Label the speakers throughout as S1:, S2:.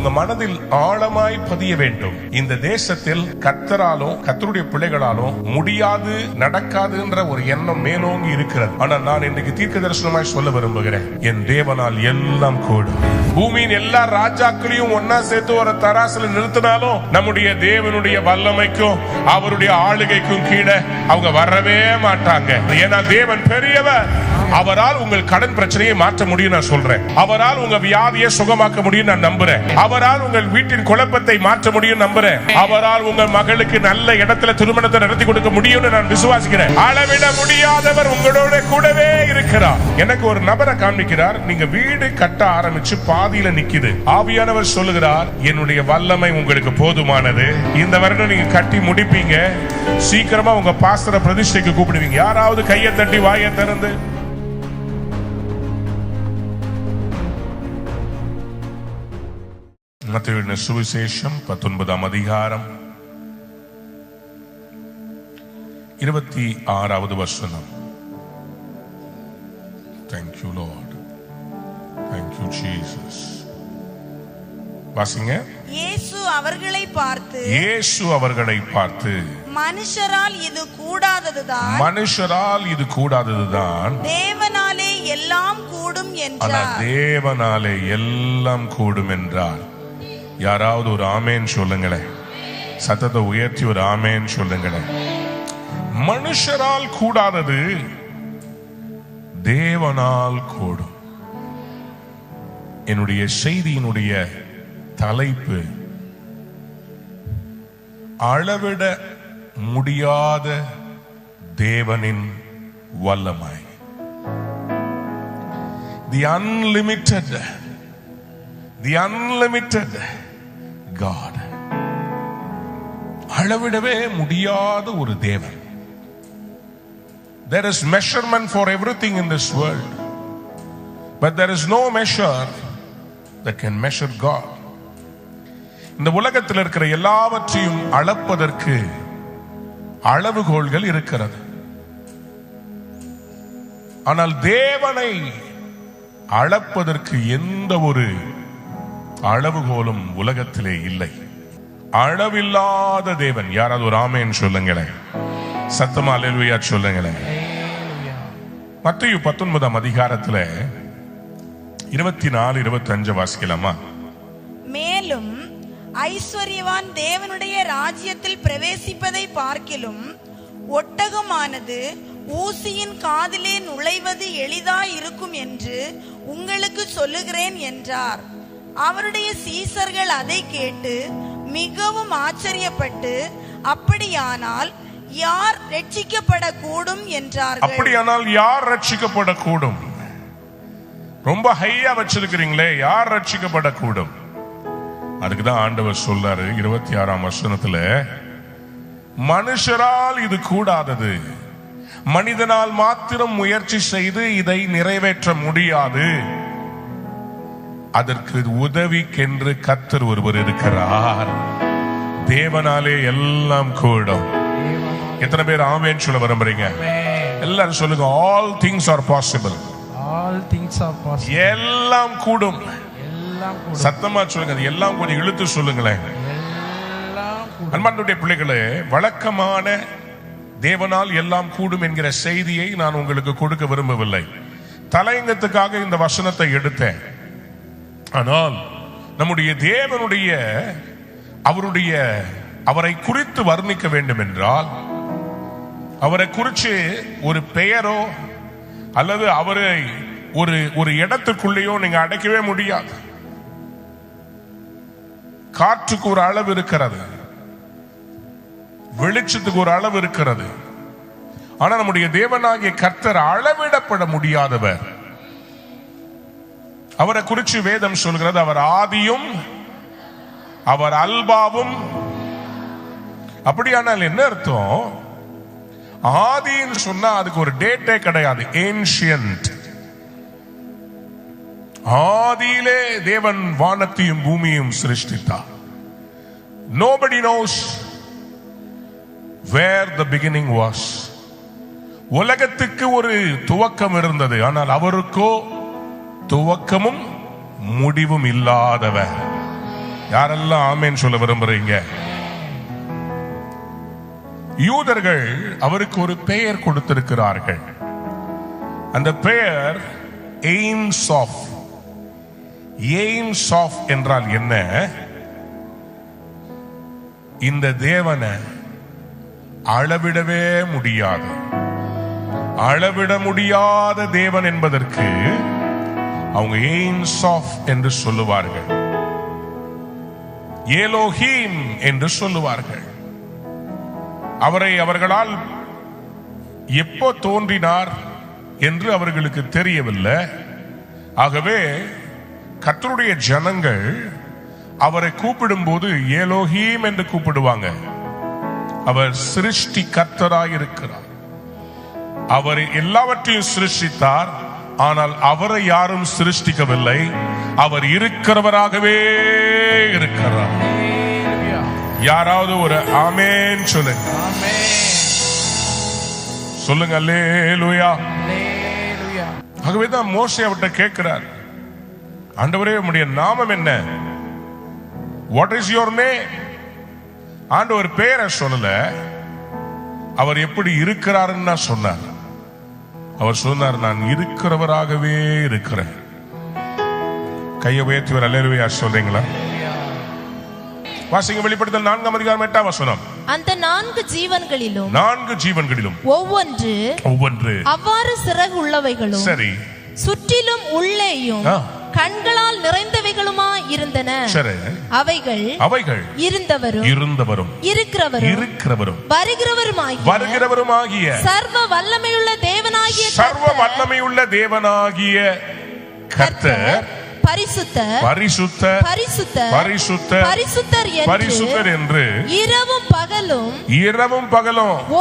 S1: உங்க மனதில் ஆழமாய் பதிய வேண்டும். இந்த தேசத்தில் கர்த்தராலோ கர்த்தருடைய பிள்ளைகளாலோ முடியாது நடக்காதுன்ற ஒரு எண்ணம் மேலோங்கி இருக்கிறது. ஆனால் நான் இன்னைக்கு தீர்க்க தரிசனமாய் சொல்ல விரும்புகிறேன், என் தேவனால் எல்லாம் கூடும். பூமியின் எல்லா ராஜாக்களையும் ஒன்னா சேர்த்து ஒரு தராசுல நிறுத்தினாலும் நம்முடைய தேவனுடைய வல்லமைக்கும் அவருடைய ஆளுகைக்கும் கீழே அவங்க வரவே மாட்டாங்க. ஏன்னா தேவன் பெரியவர். அவரால் உங்கள் கடன் பிரச்சனையை மாற்ற முடியும் நான் சொல்றேன். அவரால் உங்க வியாதியை சுகமாக்க முடியும் நான் நம்புறேன். அவரால் உங்கள் வீட்டின் குழப்பத்தை மாற்ற முடியும் நம்புறேன். அவரால் உங்கள் மகளுக்கு நல்ல இடத்துல திருமணத்தை நடத்தி கொடுக்க முடியும்னு நான் விசுவாசிக்கிறேன். அளவிட முடியாதவர் உங்களோட கூடவே இருக்கிறார். எனக்கு ஒரு நபரை காண்பிக்கிறார். நீங்க வீடு கட்ட ஆரம்பிச்சு பாதியில நிக்குது. ஆவியானவர் சொல்லுகிறார், என்னுடைய வல்லமை உங்களுக்கு போதுமானது. இந்த வருடம் நீங்க கட்டி முடிப்பீங்க. சீக்கிரமா உங்க பாஸ்டரை பிரதிஷ்டைக்கு கூப்பிடுவீங்க. யாராவது கையை தட்டி வாயை திறந்து மத்தேயு சுவிசேஷம் 19ஆம் அதிகாரம் 26வது வசனம். Thank you Lord. Thank you Jesus. வாசிங்க.
S2: இயேசு அவர்களை பார்த்து மனுஷரால் இது கூடாததுதான் தேவனாலே எல்லாம் கூடும் என்றார்.
S1: தேவனாலே எல்லாம் கூடும் என்றார். யாராவது ஒரு ஆமேன் சொல்லுங்களேன். சத்தத்தை உயர்த்தி ஒரு ஆமேன் சொல்லுங்களேன். மனுஷரால் கூடாதது தேவனால் கூடும். என்னுடைய செய்தியினுடைய தலைப்பு அளவிட முடியாத தேவனின் வல்லமை. The unlimited God. அளவிடவே முடியாத ஒரு தேவன். There is measurement for everything in this world, but there is no measure that can measure God. இந்த உலகத்தில் இருக்கிற எல்லாவற்றையும் அளப்பதற்கு அளவுகோல்கள் இருக்கிறது. ஆனால் தேவனை அளப்பதற்கு எந்த ஒரு அளவுகோலும் உலகத்திலே இல்லை. அளவில்லாத தேவன். யாராவது ஒரு ஆமேன் சொல்லுங்களேன். சத்தமா அல்லேலூயா சொல்லுங்களேன். மத்தேயு 19ஆம் அதிகாரத்துல 24-25 வாசிக்கலாமா?
S2: மேலும் ஐஸ்வர்யவான் தேவனுடைய ராஜ்யத்தில் பிரவேசிப்பதை பார்க்கிலும் ஒட்டகமானது ஊசியின் காதிலே நுழைவது எளிதாய் இருக்கும் என்று உங்களுக்கு சொல்லுகிறேன் என்றார். அவருடைய சீசர்கள் அதை கேட்டு மிகவும் ஆச்சரியப்பட்டு, அப்படியானால் யார் ரட்சிக்கப்படக்கூடும் என்றார்கள்.
S1: அப்படியானால் யார் ரட்சிக்கப்படக்கூடும்? ரொம்ப ஹையா வச்சிருக்கிறீங்களே, யார் ரட்சிக்கப்படக்கூடும்? அதுக்குதான் ஆண்டவர் சொல்றாரு 26ஆம் வசனத்துல, மனுஷரால் இது கூடாதது, மனிதனால் மாத்திரம் முயற்சி செய்து இதை நிறைவேற்ற முடியாது. அதற்கு உதவிக்கென்று கர்த்தர் ஒருவர் இருக்கிறார். தேவனாலே எல்லாம் கூடும். எத்தனை பேர் ஆமென் சொல்ல விரும்புறீங்க? எல்லாரும் சொல்லுங்க. All things are possible.
S3: All things are possible.
S1: எல்லாம் கூடும். சத்தமா சொல்லுங்க. எல்லாம் கொஞ்சம் இழுத்து சொல்லுங்களேன். அன்பார்ந்த பிள்ளைகளே, வழக்கமான தேவனால் எல்லாம் கூடும் என்கிற செய்தியை நான் உங்களுக்கு கொடுக்க விரும்பவில்லை. தலையங்கத்துக்காக இந்த வசனத்தை எடுத்தேன். ஆனால் நம்முடைய தேவனுடைய அவரை குறித்து வர்ணிக்க வேண்டும் என்றால், அவரை குறித்து ஒரு பெயரோ அல்லது அவரை ஒரு இடத்துக்குள்ளேயோ நீங்க அடைக்கவே முடியாது. காற்றுக்கு ஒரு அளவு இருக்கிறது, வெளிச்சத்துக்கு ஒரு அளவு இருக்கிறது. ஆனா நம்முடைய தேவனாகிய கர்த்தர் அளவிடப்பட முடியாதவர். அவரை குறித்து வேதம் சொல்கிறது, அவர் ஆதியும் அவர் அல்பாவும். அப்படியானால் என்ன அர்த்தம்? ஆதின்னு சொன்னா அதுக்கு ஒரு டேட்டே கிடையாது. ஏன்ஷியன்ட். ஆதியிலே தேவன் வானத்தையும் பூமியையும் சிருஷ்டித்தார். Nobody knows where the beginning was. உலகத்துக்கு ஒரு துவக்கம் இருந்தது, ஆனால் அவருக்கோ துவக்கமும் முடிவும் இல்லாதவர். யாரெல்லாம் ஆமேன் சொல்ல விரும்புறீங்க? யூதர்கள் அவருக்கு ஒரு பெயர் கொடுத்திருக்கிறார்கள். அந்த பெயர் எய்ம்ஸ் ஆஃப். எய்ம்ஸ் ஆஃப் என்றால் என்ன? இந்த தேவனை அளவிடவே முடியாது, அளவிட முடியாத தேவன் என்பதற்கு அவங்க எய்ம்ஸ் ஆஃப் என்று சொல்லுவார்கள், எலோஹீம் என்று சொல்லுவார்கள். அவரை அவர்களால் எப்போ தோன்றினார் என்று அவர்களுக்கு தெரியவில்லை. ஆகவே கர்த்தருடைய ஜனங்கள் அவரை கூப்பிடும் போது எலோஹீம் என்று கூப்பிடுவாங்க. அவர் சிருஷ்டி கர்த்தராய் இருக்கிறார். அவர் எல்லாவற்றையும் சிருஷ்டித்தார். ஆனால் அவரை யாரும் சிருஷ்டிக்கவில்லை. அவர் இருக்கிறவராகவே இருக்கிறார். யாராவது ஒரு ஆமென் சொல்லுங்க. சொல்லுங்க அல்லேலூயா. ஆகவேதான் மோசே அவர்கிட்ட கேட்கிறார், ஆண்டவரே உம்முடைய நாமம் என்ன? What is your name? ஆண்டவர் பேரை சொல்லல, அவர் எப்படி இருக்கிறாருன்னு சொன்னார். அவர் சொன்னார், நான் இருக்கிறவராகவே இருக்கிறேன். கையை உயர்த்தி அல்லேலூயா சொல்றீங்களா? வாசிங்க வெளிப்படுத்தல் 4ஆம் அதிகாரம் 8ஆம் வசனம்.
S4: அந்த 4 ஜீவன்களிலும் ஒவ்வொன்று அவ்வாறு சிறகு உள்ளவைகளும்
S1: சரி
S4: சுற்றிலும் உள்ளேயும் கண்களால் நிறைந்தவைகளுமா இருந்தன. அவைகள் இருந்தவரும் இருக்கிறவரும் வருகிறவருமாகிய சர்வ வல்லமையுள்ள தேவனாகிய கர்த்தர் பரிசுத்தர் என்று இரவும் பகலும்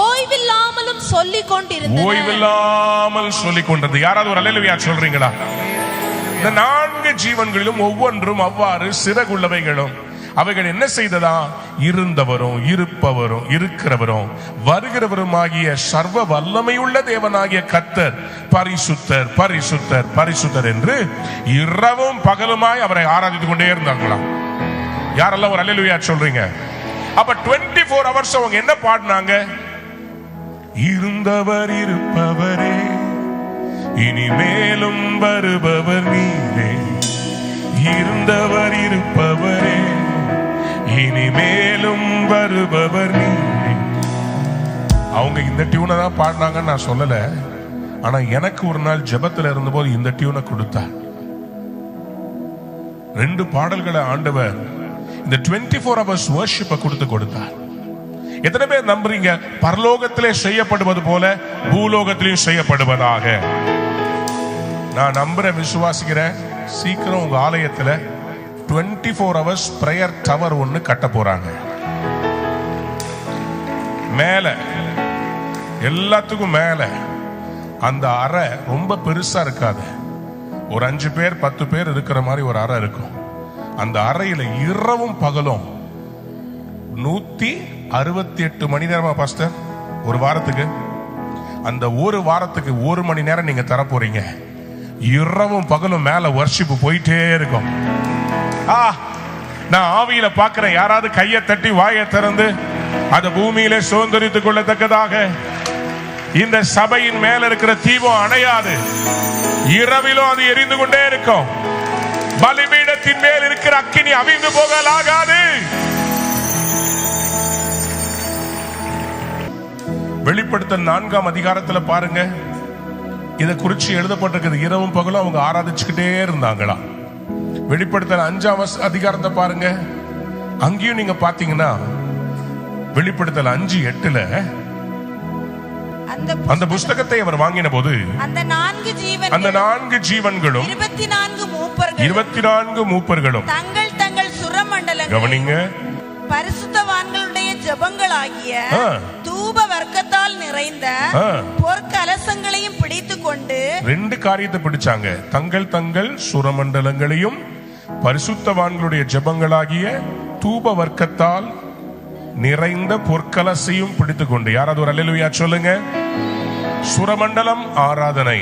S4: ஓய்வில்லாமல் சொல்லிக் கொண்டிருந்தது. யாராவது ஒரு அல்லேலூயா சொல்றீங்களா? இந்த 4 ஜீவன்களிலும் ஒவ்வொன்றும் அவ்வாறு சிறகுள்ளவைகளும் அவைகள் என்ன செய்ததா? இருந்தவரும் இருப்பவரும் இருக்கிறவரும் வருகிறவருமாகிய சர்வ வல்லமையுள்ள தேவனாகிய கர்த்தர் பரிசுத்தர் பரிசுத்தர் பரிசுத்தர் என்று இரவும் பகலுமாய் அவரை ஆராதித்துக் கொண்டே இருந்தாங்களாம். யாரெல்லாம் ஒரு அல்லேலூயா சொல்றீங்க? அப்ப 24 hours அவங்க என்ன பாடினாங்க? இருந்தவர் இருப்பவரே, இனிமேலும் வருபவர் நீரே. இருந்தவர் இருப்பவரே, இனிமேலும் வருபவர் நீரே. அவங்க இந்த டியூனை தான் பாடினாங்கன்னு நான் சொல்லல. ஆனா எனக்கு ஒரு நாள் ஜெபத்துல இருந்தபோது இந்த டியூனை கொடுத்தார். 2 பாடல்களை ஆண்டவர் இந்த 24 hours worship கொடுத்தார். எத்தனை பேர் நம்புறீங்க பரலோகத்திலே செய்யப்படுவது போல பூலோகத்திலையும் செய்யப்படுவதாக? நான் நம்புறேன், விசுவாசிக்கிறேன். சீக்கிரம் உங்க ஆலயத்துல 24 hours பிரேயர் டவர் ஒன்னு கட்ட போறாங்க. மேல எல்லாத்துக்கும் மேல அந்த அறை ரொம்ப பெருசா இருக்காது. ஒரு 5 பேர் 10 பேர் இருக்கிற மாதிரி ஒரு அறை இருக்கும். அந்த அறையில இரவும் பகலும் 168 மணி நேரமா பாஸ்டர் ஒரு வாரத்துக்கு? அந்த ஒரு வாரத்துக்கு 1 மணி நேரம் நீங்க தர போறீங்க. இரவும் பகலும் மேல வர்ஷிப் போயிட்டே இருக்கும். நான் ஆவியில பாக்குறேன். யாராவது கையை தட்டி வாயை திறந்து அந்த பூமியிலே சுதந்திரித்துக் கொள்ளத்தக்கதாக இந்த சபையின் மேல இருக்கிற தீபம் அணையாது. இரவிலும் அது எரிந்து கொண்டே இருக்கும். பலிபீடத்தின் மேல் இருக்கிற அக்கினி அவிந்து போகலாகாது. வெளிப்படுத்தல் 4ஆம் அதிகாரத்துல பாருங்க, இதை குறிச்சு எழுதப்பட்டிருக்கிறது. இரவும் பகலும் அவங்க ஆராதிச்சுக்கிட்டே இருந்தாங்களா. வெளிப்படுத்தல் 5ஆம் அதிகாரத்தை பாருங்க, அங்கேயும் நீங்க பாத்தீங்கன்னா வெளிப்படுத்தல் 5:8 அந்த புஸ்தகத்தை அவர் வாங்கின போது அந்த 4 ஜீவன்களும் 24 மூப்பர்களும்
S2: தங்கள் சுரமண்டலங்கள்,
S1: கவனிங்க,
S2: பரிசுத்தவான்களுடைய ஜெபங்களாகிய தூப வர்க்கத்தால் நிறைந்த பொற்கலசங்களையும் பிடித்துக் கொண்டு
S1: 2 காரியத்தை பிடிச்சாங்க. தங்கள் சுரமண்டலங்களையும் பரிசுத்தவான்களுடைய ஜெபங்களாகிய தூப வர்க்கத்தால் நிறைந்த பொற்கலசையும் பிடித்துக் கொண்டு. யாராவது ஒரு அல்லேலூயா சொல்லுங்க. சுரமண்டலம் ஆராதனை,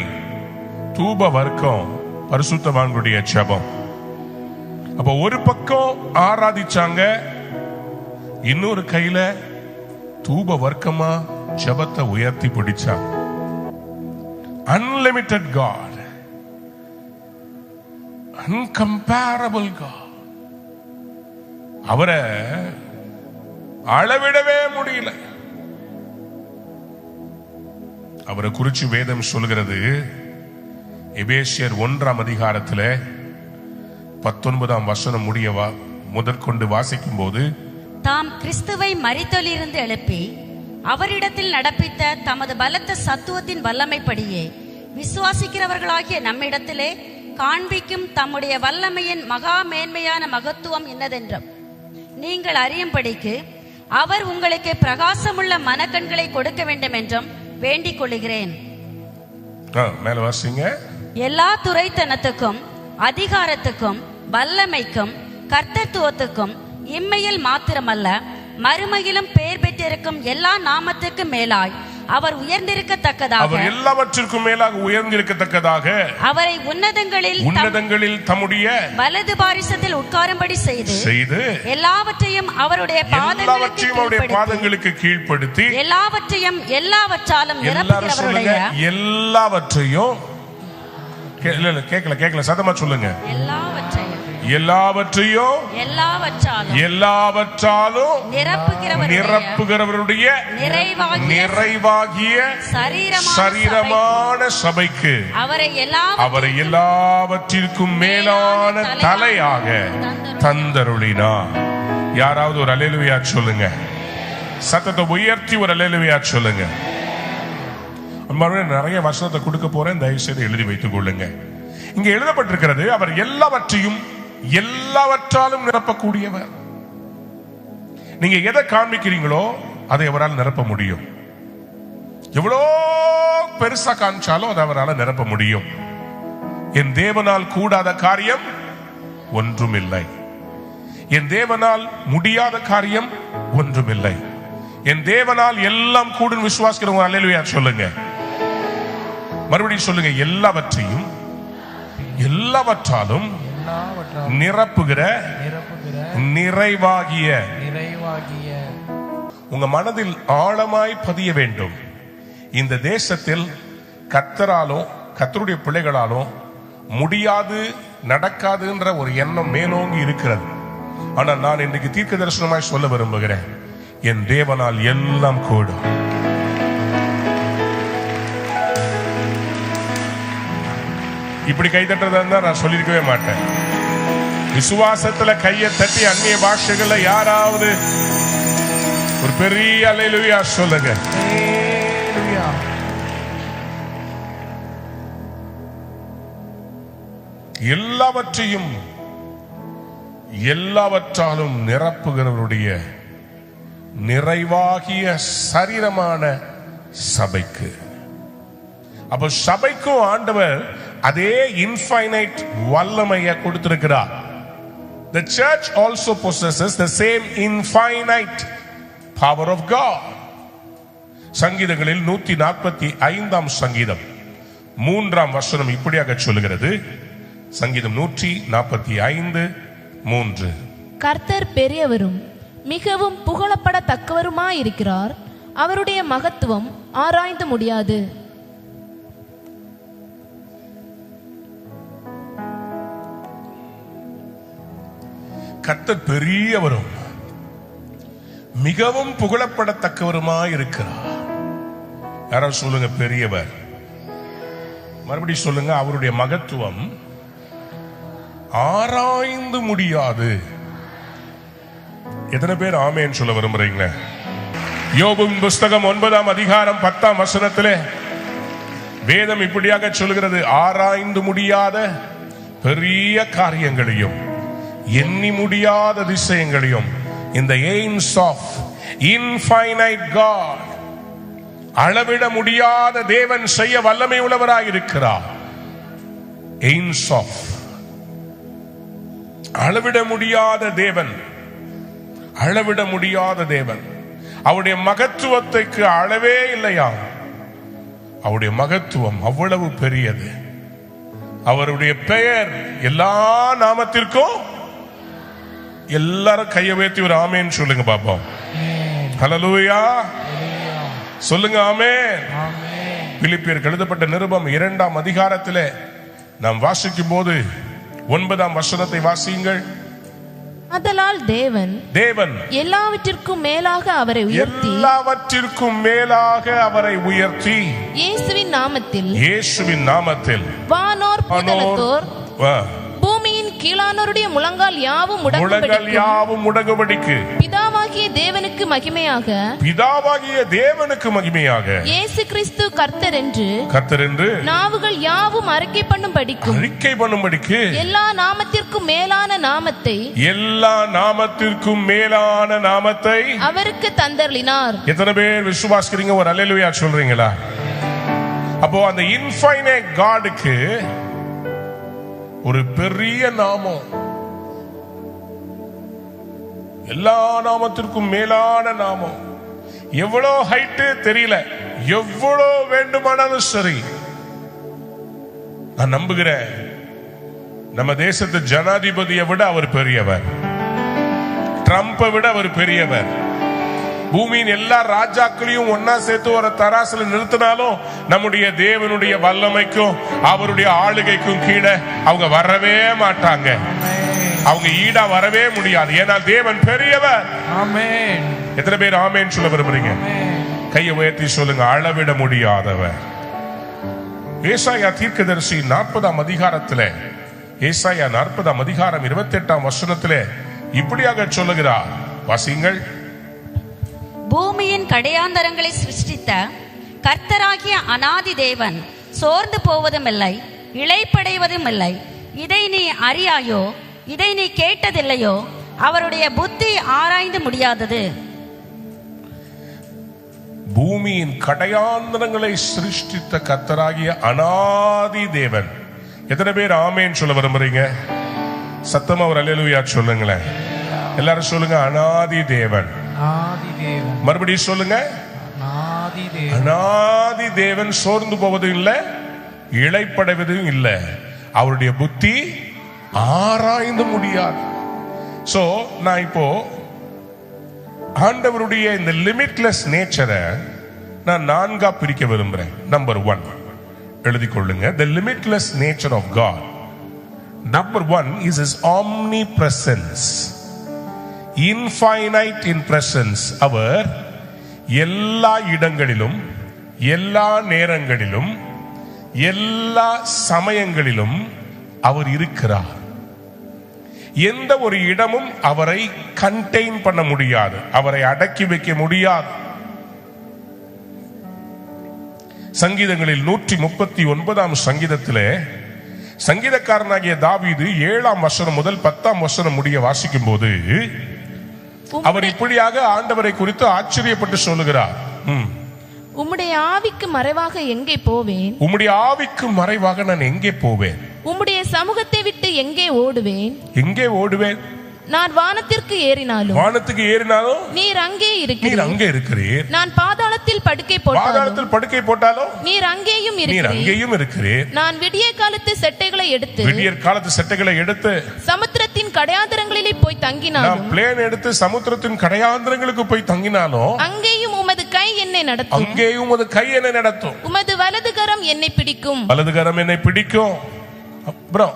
S1: தூப வர்க்கம் பரிசுத்தவான்களுடைய ஜெபம். அப்ப ஒரு பக்கம் ஆராதிச்சாங்க, இன்னொரு கையில தூப வர்க்கமா ஜெபத்தை உயர்த்தி பிடிச்சாங்க. Unlimited God, uncomparable God. அவரை அளவிடவே முடியல. அவரை குறிச்சு வேதம் சொல்கிறது, எபேசியர் 1ஆம் அதிகாரத்தில் 19ஆம் வசனம் முடியவா முதற்கொண்டு வாசிக்கும் போது,
S5: தாம் கிறிஸ்துவை மரித்தொலியிருந்து எழுப்பி அவரிடத்தில் நடப்பித்த தமது பலத்த சத்துவத்தின் வல்லமைப்படியே விசுவாசிக்கிறவர்களாகிய நம்மிடத்திலே காண்பிக்கும் தம்முடைய வல்லமையின் மகா மேன்மையான மகத்துவம் என்னதென்றும் நீங்கள் அறியும்படிக்கு அவர் உங்களுக்கு பிரகாசமுள்ள மனக்கண்களை கொடுக்க வேண்டும் என்றும் வேண்டிக் கொள்கிறேன்.
S1: மேல வாசிங்க.
S5: எல்லா துரைத்தனத்துக்கும் அதிகாரத்துக்கும் வல்லமைக்கும் கர்த்தத்துவத்துக்கும் இம்மையில் மாத்திரமல்ல மறுமையிலும் பெயர் பெற்றிருக்கும் எல்லா நாமத்துக்கும் மேலாய் அவர் உயர்ந்திருக்கத்தக்கதாக,
S1: அவர் எல்லாவற்றிற்கும் மேலாக உயர்ந்திருக்கத்தக்கதாக
S5: அவரை உன்னதங்களில்
S1: தம்முடைய
S5: வலது பாரிசத்தில் உட்காரும்படி செய்து எல்லாவற்றையும் அவருடைய
S1: பாதங்களுக்கு கீழ்ப்படுத்தி
S5: எல்லாவற்றையும் எல்லாவற்றாலும் நிரப்புகிறவருடைய
S1: எல்லாவற்றையும் கேட்கல சத்தமா சொல்லுங்க. எல்லாவற்றையும் எல்லாவற்றாலும் நிரப்புகிறவருடைய நிறைவாகிய சரீரமான சபைக்கு அவரை எல்லாவற்றிற்கும் மேலான தலையாக தந்தருளினார். யாராவது ஒரு அல்லேலூயா சொல்லுங்க. சத்தத்தை உயர்த்தி ஒரு அல்லேலூயா சொல்லுங்க. நிறைய வசனத்தை கொடுக்க போறேன், தயவு செய்து எழுதி வைத்துக் கொள்ளுங்க. இங்க எழுதப்பட்டிருக்கிறது, அவர் எல்லாவற்றையும் எல்லாவற்றாலும் நிரப்பக்கூடியவர். நீங்க எதை காண்பிக்கிறீங்களோ அதை அவரால் நிரப்ப முடியும். எவ்வளோ பெருசா காமிச்சாலும் அதை அவரால் நிரப்ப முடியும். என் தேவனால் கூடாத காரியம் ஒன்றுமில்லை. என் தேவனால் முடியாத காரியம் ஒன்றுமில்லை. என் தேவனால் எல்லாம் கூடும் விசுவாசிக்கிறவங்க அல்லேலூயா சொல்லுங்க. மறுபடியும் சொல்லுங்க. எல்லாவற்றையும் எல்லாவற்றாலும் நிரப்புகிற நிறைவாகிய. உங்க மனதில் ஆழமாய் பதிய வேண்டும். இந்த தேசத்தில் கர்த்தராலும் கர்த்தருடைய பிள்ளைகளாலும் முடியாது நடக்காதுன்ற ஒரு எண்ணம் மேலோங்கி இருக்கிறது. ஆனா நான் இன்றைக்கு தீர்க்க தரிசனமாய் சொல்ல விரும்புகிறேன், என் தேவனால் எல்லாம் கூடும். இப்படி கை தட்டுறதா நான் சொல்லிருக்கவே மாட்டேன். விசுவாசத்துல கையை தட்டி அந்நிய பாஷைகள்ல யாராவது ஒரு பெரிய அல்லேலூயா சொல்லுங்க. எல்லாவற்றையும் எல்லாவற்றாலும் நிரப்புகிறவருடைய நிறைவாகிய சரீரமான சபைக்கு. அப்ப சபைக்கும் ஆண்டவர் அதே இன்ஃபைனைட் வல்லமையை கொடுத்திருக்கிறார். The church also possesses the same infinite power of God. சங்கீதங்களில் 145ஆம் சங்கீதம் 3ஆம் வசனம் இப்படியாக சொல்லுகிறது. சங்கீதம் 145:3.
S6: கர்த்தர் பெரியவரும் மிகவும் புகழப்படத்தக்கவருமாயிருக்கிறார், அவருடைய மகத்துவம் ஆராய்ந்து முடியாது.
S1: கர்த்தர் பெரியவரும் மிகவும் புகழப்படத்தக்கவருமாய் இருக்கிறார். யாராவது சொல்லுங்க பெரியவர். மறுபடியும் சொல்லுங்க. அவருடைய மகத்துவம் ஆராய்ந்து முடியாது. எத்தனை பேர் ஆமேன்னு சொல்ல விரும்புறீங்களே? யோபின் புஸ்தகம் 9ஆம் அதிகாரம் 10ஆம் வசனத்திலே வேதம் இப்படியாக சொல்கிறது, ஆராய்ந்து முடியாத பெரிய காரியங்களையும் எண்ணி முடியாத அதிசயங்களையும் இந்த aims of infinite God, அளவிட முடியாத தேவன் செய்ய வல்லமை உள்ளவராய் இருக்கிறார். aims of, அளவிட முடியாத தேவன், அளவிட முடியாத தேவன். அவருடைய மகத்துவத்துக்கு அளவே இல்லையா? அவருடைய மகத்துவம் அவ்வளவு பெரியது. அவருடைய பெயர் எல்லா நாமத்திற்கும்
S4: எல்லாரும் கையை உயர்த்தி ஒரு ஆமேன்னு சொல்லுங்க பாப்போம். ஹல்லேலூயா சொல்லுங்க ஆமென். பிலிப்பியருக்கு எழுதப்பட்ட நிருபம் 2ஆம் அதிகாரத்திலே நாம் வாசிக்கும் போது 9ஆம் வசனத்தை வாசியுங்கள்.
S6: அதலால் தேவன் எல்லாவற்றிற்கும் மேலாக அவரை உயர்த்தி இயேசுவின் நாமத்தில் வானோர் பூதலத்தோர் பூமியின் கீழானோருடைய முழங்கால் யாவும் முடங்கும்படிக்கு பிதாவாகிய தேவனுக்கு மகிமையாக இயேசு கிறிஸ்து கர்த்தர் என்று நாவுகள் யாவும் அறிக்கை பண்ணும்படிக்கு எல்லா நாமத்திற்கும் மேலான நாமத்தை அவருக்கு தந்தருளினார்.
S4: எத்தனை பேர் விசுவாசிக்கிறீங்க? ஒரு அல்லேலூயா சொல்றீங்களா? அப்போ அந்த இன்ஃபைனைட் காடுக்கு ஒரு பெரிய நாமம், எல்லா நாமத்திற்கும் மேலான நாமம். எவ்வளவு ஹைட்டு தெரியல, எவ்வளவு வேண்டுமானாலும் சரி. நான் நம்புகிறேன் நம்ம தேசத்து ஜனாதிபதியை விட அவர் பெரியவர், ட்ரம்பை விட அவர் பெரியவர். பூமியின் எல்லா ராஜாக்களையும் ஒன்னா சேர்த்து ஒரு தராசுல நிறுத்தினாலும் நம்முடைய தேவனுடைய வல்லமைக்கும் அவருடைய ஆளுகைக்கும் கீழே அவங்க வரவே மாட்டாங்க. அவங்க ஈடா வரவே முடியாது. ஏன்னா தேவன் பெரியவர். ஆமென். எத்தனை பேர் ஆமென் சொல்ல விரும்புறீங்க? கையை உயர்த்தி சொல்லுங்க. அளவிட முடியாதவர். ஏசாயா தீர்க்கதரிசி 40ஆம் அதிகாரத்திலே, ஏசாயா 40ஆம் அதிகாரம் 28ஆம் வசனத்திலே இப்படியாக சொல்லுகிறார். வாசியுங்கள்.
S5: பூமியின் கடையாந்தரங்களை சிருஷ்டித்த கர்த்தராகிய அநாதி தேவன் சோர்ந்து போவதும் இல்லை, இளைப்படைவதும் இல்லை. இதை நீ அறியாயோ? இதை நீ கேட்டதில்லையோ? அவருடைய புத்தி ஆராய்ந்து முடியாதது.
S4: பூமியின் கடையாந்தரங்களை சிருஷ்டித்த கர்த்தராகிய அநாதி தேவன். எத்தனை பேர் ஆமேன் சொல்ல விரும்புறீங்க? சத்தமா ஒரு அல்லேலூயா சொல்லுங்களேன். எல்லாரும் சொல்லுங்க. அநாதி தேவன். மறுபடியும் சொல்லுங்க. அநாதி தேவன் சோர்ந்து போவதும் இல்லை, இளைப்படைவதும் இல்லை. அவருடைய புத்தி ஆராய்ந்து முடியாது. சோ நான் இப்போ ஆண்டவருடைய இந்த லிமிட்லெஸ் நேச்சரை நான் 4ஆ பிரிக்க விரும்புறேன். நம்பர் 1 எழுதி கொள்ளுங்க. The limitless nature of God. Number 1 is his omnipresence. Infinite in presence. அவர் எல்லா இடங்களிலும், எல்லா நேரங்களிலும், எல்லா சமயங்களிலும் அவர் இருக்கிறார். எந்த ஒரு இடமும் அவரை கண்டெய்ன் பண்ண முடியாது, அவரை அடக்கி வைக்க முடியாது. சங்கீதங்களில் 139ஆம் சங்கீதத்திலே சங்கீதக்காரனாகிய தாவீது 7ஆம் வசனம் முதல் 10ஆம் வசனம் முடிய வாசிக்கும் போது அவர் இப்படியாக ஆண்டவரை குறித்து ஆச்சரியப்பட்டு சொல்லுகிறார்.
S6: உம்முடைய ஆவிக்கு மறைவாக எங்கே போவேன்?
S4: உம்முடைய ஆவிக்கு மறைவாக நான் எங்கே போவேன்?
S6: உம்முடைய சமூகத்தை விட்டு எங்கே ஓடுவேன்?
S4: எங்கே ஓடுவேன்?
S6: நான் வானத்துக்கு ஏறினாலும் நீர் அங்கே இருக்கிறீர். நான் பாதாளத்தில் படுக்கை போட்டாலும் நீர் அங்கேயும் இருக்கிறீர். நான் விடிய காலத்து செட்டைகளை எடுத்து சமுத்திரத்தின் கடையாந்தரங்களிலே போய் தங்கினாலும்,
S4: பிளேன் எடுத்து சமுத்திரத்தின் கடையாந்தரங்களுக்கு போய் தங்கினாலும் அங்கேயும்
S6: உமது கை என்னை நடத்தும். உமது வலது கரம் என்னை பிடிக்கும். அப்புறம்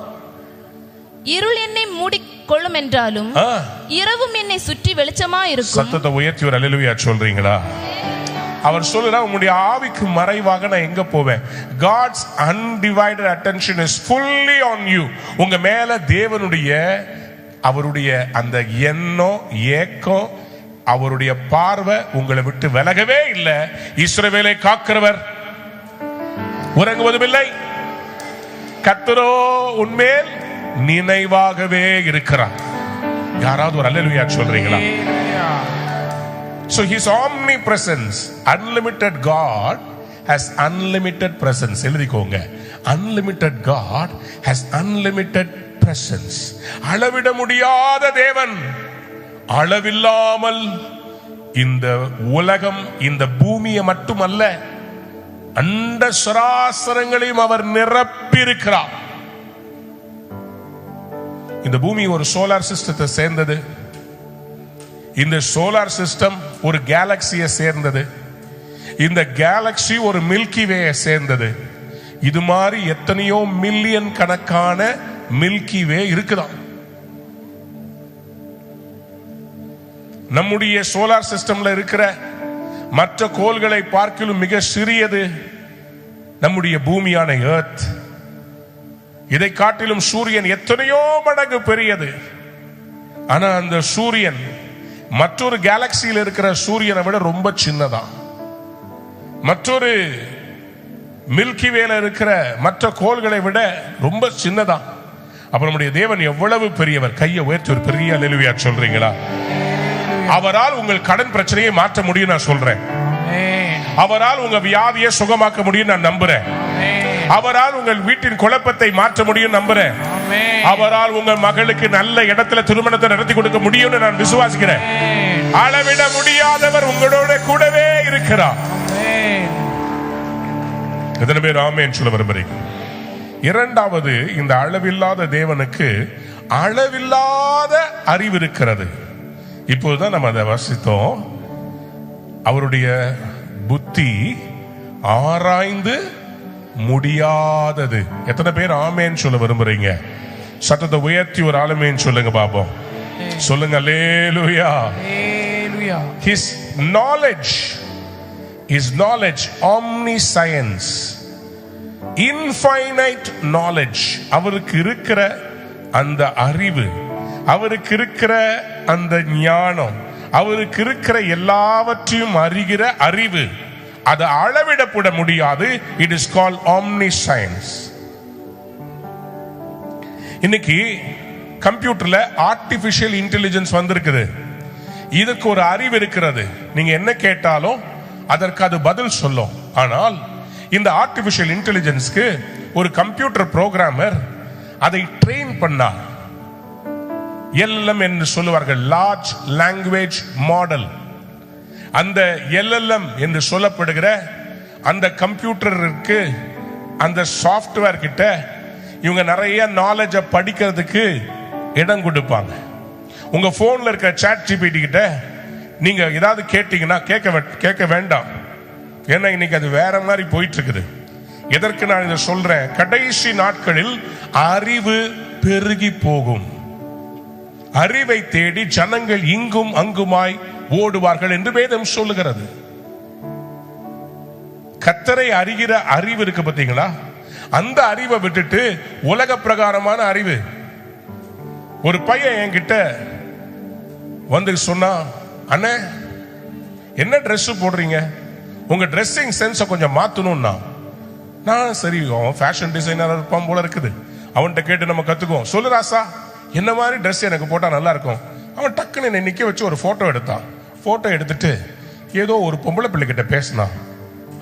S6: இருள் என்னை மூடிக்கொள்ளும் என்றாலும் இரவும் என்னை சுற்றி வெளிச்சமா இருக்கும்.
S4: சத்தத்தை உயர்த்தி ஒரு அல்லேலூயா சொல்றீங்களா? அவர் சொல்லுறா, உம்முடைய ஆவிக்கு மறைவாக நான் எங்க போவேன்? God's undivided attention is fully on you. உங்க மேல தேவனுடைய அவருடைய அந்த எண்ணம், ஏக்கம், அவருடைய பார்வை உங்களை விட்டு விலகவே இல்லை. இஸ்ரவேலை காக்கிறவர் உறங்குவதும் இல்லை. கர்த்தரோ உன்மேல் நினைவாகவே இருக்கிறார். யாராவது ஒரு அல்லேலூயா சொல்றீங்களா? So his omnipresence, unlimited God has unlimited presence. எழுதிக்கோங்க. Unlimited God has unlimited presence. அளவிட முடியாத தேவன், அளவில்லாமல் இந்த உலகம், இந்த பூமியை மட்டுமல்ல, அண்ட சராசரங்களையும் அவர் நிரப்பி இருக்கிறார். இந்த பூமி ஒரு சோலார் சிஸ்டத்தை சேர்ந்தது.
S1: இந்த சோலார் சிஸ்டம் ஒரு கேலக்சியை சேர்ந்தது, இந்த கேலக்சி ஒரு மில்கி வேயை சேர்ந்தது. இது மாதிரி எத்தனையோ மில்லியன் கணக்கான மில்கி வே இருக்குதான். நம்முடைய சோலார் சிஸ்டம்ல இருக்கிற மற்ற கோள்களை பார்க்கலும் மிக சிறியது நம்முடைய பூமியான எர்த். இதை காட்டிலும் சூரியன் எத்தனையோ மடங்கு பெரியது. ஆனா அந்த சூரியன் மற்றொரு கேலக்சியில் இருக்கிற சூரியனை விட ரொம்ப சின்னதா, மற்றொரு மில்கி வேல இருக்கிற மற்ற கோள்களை விட ரொம்ப சின்னதா. அப்ப நம்முடைய தேவன் எவ்வளவு பெரியவர். கையை உயர்த்தி ஒரு பெரிய அல்லேலூயா சொல்றீங்களா? அவரால் உங்கள் கடன் பிரச்சனையை மாற்ற முடியும் நான் சொல்றேன். அவரால் உங்க வியாதியை சுகமாக்க முடியும் நான் நம்புறேன். அவரால் உங்கள் வீட்டின் குழப்பத்தை மாற்ற முடியும் நம்புறேன். அவரால் உங்கள் மகளுக்கு நல்ல இடத்துல திருமணத்தை நடத்தி கொடுக்க முடியும்னு நான் விசுவாசிக்கிறேன். அளவிட முடியாதவர் உங்களோட கூடவே இருக்கிறார். எத்தனை பேர் ஆமென் சொல்ல விரும்புறீங்க? இரண்டாவது, இந்த அளவில்லாத தேவனுக்கு அளவில்லாத அறிவு இருக்கிறது. இப்போதுதான் நம்ம அதை வாசித்தோம். அவருடைய புத்தி ஆராய்ந்து முடியாதது. எத்தனை பேர் ஆமென் சொல்ல விரும்புறீங்க? சத்தத்தை உயர்த்தி ஒரு ஆமென் சொல்லுங்க பாப்போம். சொல்லுங்க அல்லேலூயா. His knowledge is knowledge, omniscience, infinite knowledge. அவருக்கு இருக்கிற அந்த அறிவு, அவருக்கு இருக்கிற அந்த ஞானம், அவருக்கு இருக்கிற எல்லாவற்றையும் அறிகிற அறிவு, அது அளவிடப்பட முடியாது. It is called omniscience. இன்னைக்கு கம்ப்யூட்டர்ல ஆர்டிபிஷியல் இன்டெலிஜென்ஸ் வந்திருக்குது. இதுக்கு ஒரு அறிவு இருக்கிறது. நீங்க என்ன கேட்டாலும் அதற்கு அது பதில் சொல்லும். ஆனால் இந்த ஆர்டிபிஷியல் இன்டெலிஜென்ஸ்க்கு ஒரு கம்ப்யூட்டர் புரோகிராமர் அதை ட்ரெயின் பண்ணார். LLM என்று சொல்லுவார்கள், லார்ஜ் லாங்குவேஜ் மாடல். அந்த LLM என்று சொல்லப்படுகிற அந்த கம்ப்யூட்டருக்கு, அந்த சாஃப்ட்வேர் கிட்ட இவங்க நிறைய நாலேஜை படிக்கிறதுக்கு இடம் கொடுப்பாங்க. உங்க போன்ல இருக்க ChatGPT கிட்ட நீங்க ஏதாவது கேட்டீங்கன்னா கேட்க வேண்டாம். ஏன்னா இன்னைக்கு அது வேற மாதிரி போயிட்டு இருக்குது. எதற்கு நான் இதை சொல்றேன்? கடைசி நாட்களில் அறிவு பெருகி போகும். அறிவை தேடி ஜனங்கள் இங்கும் அங்குமாய் ஓடுவார்கள் என்று வேதம் சொல்லுகிறது. கர்த்தரை அறிகிற அறிவு இருக்கு பாத்தீங்களா? அந்த அறிவை விட்டுட்டு உலக பிரகாரமான அறிவு. ஒரு பையன் என்கிட்ட வந்து சொன்னா, அண்ணே என்ன ட்ரெஸ் போடுறீங்க, உங்க ட்ரெஸ்ஸிங் சென்ஸை கொஞ்சம் மாத்தணும்னா. நான் சரி, அவன் ஃபேஷன் டிசைனர் இருப்பான் போல இருக்குது, அவன்கிட்ட கேட்டு நம்ம கத்துக்குவோம். சொல்லு ராசா, என்ன மாதிரி ட்ரெஸ் எனக்கு போட்டா நல்லா இருக்கும். அவன் டக்குன்னு என்னை நிக்க வச்சு ஒரு போட்டோ எடுத்தான். போட்டோ எடுத்துட்டு ஏதோ ஒரு பொம்பளை பிள்ளை கிட்ட பேசினான்.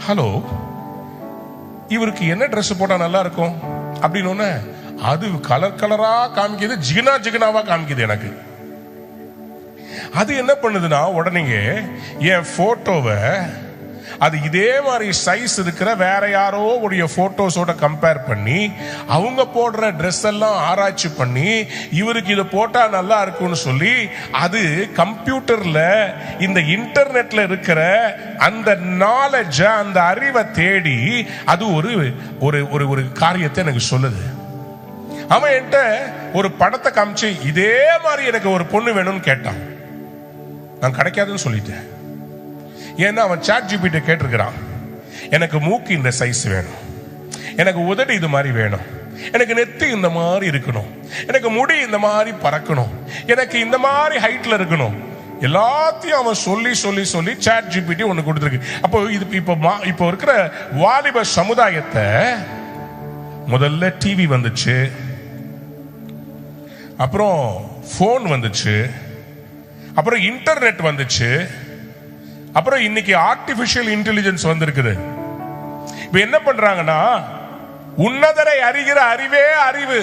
S1: ஹலோ, இவருக்கு என்ன ட்ரெஸ் போட்டா நல்லா இருக்கும் அப்படின்னு. அது கலர் கலரா காமிக்குது, ஜிகினா ஜிகினாவா காமிக்குது எனக்கு. அது என்ன பண்ணுதுன்னா, உடனே என் போட்டோவை அது இதே மாதிரி சைஸ் இருக்கிற வேற யாரோ உடைய போட்டோஸோட கம்பேர் பண்ணி அவங்க போடுற ட்ரெஸ் எல்லாம் ஆராய்ச்சி பண்ணி இவருக்கு இதை போட்டா நல்லா இருக்கும்னு சொல்லி அது கம்ப்யூட்டர்ல இந்த இன்டர்நெட்ல இருக்கிற அந்த நாலேஜ், அந்த அறிவை தேடி அது ஒரு ஒரு ஒரு காரியத்தை எனக்கு சொல்லுது. அவன் என்கிட்ட ஒரு படத்தை காமிச்சு இதே மாதிரி எனக்கு ஒரு பொண்ணு வேணும்னு கேட்டான். நான் கிடைக்காதுன்னு சொல்லிட்டேன். ஏன்னா அவன் ChatGPT கேட்டிருக்கிறான், எனக்கு மூக்கு இந்த சைஸ் வேணும், எனக்கு உதடு இது மாதிரி வேணும், எனக்கு நெத்தி இந்த மாதிரி இருக்கணும், எனக்கு முடி இந்த மாதிரி பறக்கணும், எனக்கு இந்த மாதிரி ஹைட்ல இருக்கணும். எல்லாத்தையும் அவன் சொல்லி சொல்லி சொல்லி ChatGPT ஒன்று கொடுத்துருக்கு. அப்போ இது இப்போ இருக்கிற வாலிப சமுதாயத்தை, முதல்ல டிவி வந்துச்சு, அப்புறம் போன் வந்துச்சு, அப்புறம் இன்டர்நெட் வந்துச்சு, அப்புறம் இன்னைக்கு ஆர்டிபிஷியல் இன்டெலிஜென்ஸ் வந்திருக்குது. இப்ப என்ன பண்றாங்கன்னா, உன்னதரை அறிகிற அறிவே அறிவு.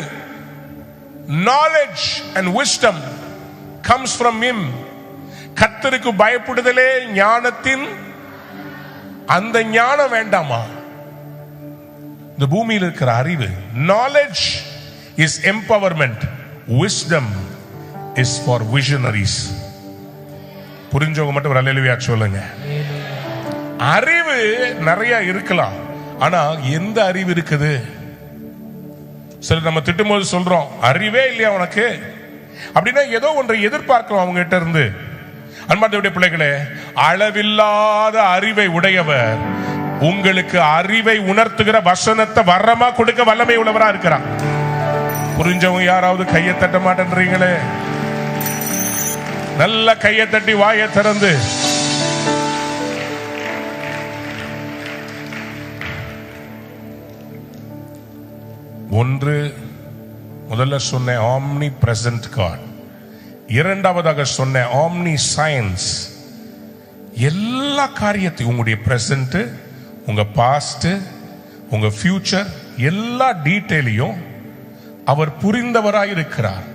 S1: Knowledge and wisdom comes from him. கர்த்தருக்கு பயப்படுதலே ஞானத்தின். அந்த ஞானம் வேண்டாமா? இந்த பூமியில் இருக்கிற அறிவு. Knowledge is empowerment, wisdom is for visionaries.
S4: புரிஞ்சவங்க மட்டும் ஒரு அல்லேலூயா சொல்லுங்க. அறிவு நிறைய இருக்கலாம், ஆனா எந்த அறிவு இருக்குது? சரி, நம்ம திட்டும்போது சொல்றோம் அறிவே இல்லையா உனக்கு அப்படின்னா ஏதோ ஒன்றை எதிர்பார்க்கிறோம் அவங்க கிட்ட இருந்து. அன்பார்ந்தவருடைய பிள்ளைகளே, அளவில்லாத அறிவை உடையவர் உங்களுக்கு அறிவை உணர்த்துகிற வசனத்தை வரமா கொடுக்க வல்லமை உள்ளவரா இருக்கிறார். புரிஞ்சவங்க யாராவது கையை தட்ட மாட்டேன்றீங்களே? நல்ல கையை தட்டி வாயை திறந்து ஒன்று முதல்ல சொன்ன ஆம்னி பிரசன்ட் காட், இரண்டாவதாக சொன்ன ஆம்னி சயின்ஸ். எல்லா காரியத்தையும் உங்களுடைய பிரசன்ட், உங்க பாஸ்ட், உங்க ஃபியூச்சர் எல்லா டீட்டெயிலையும் அவர் புரிந்தவராய் இருக்கிறார்,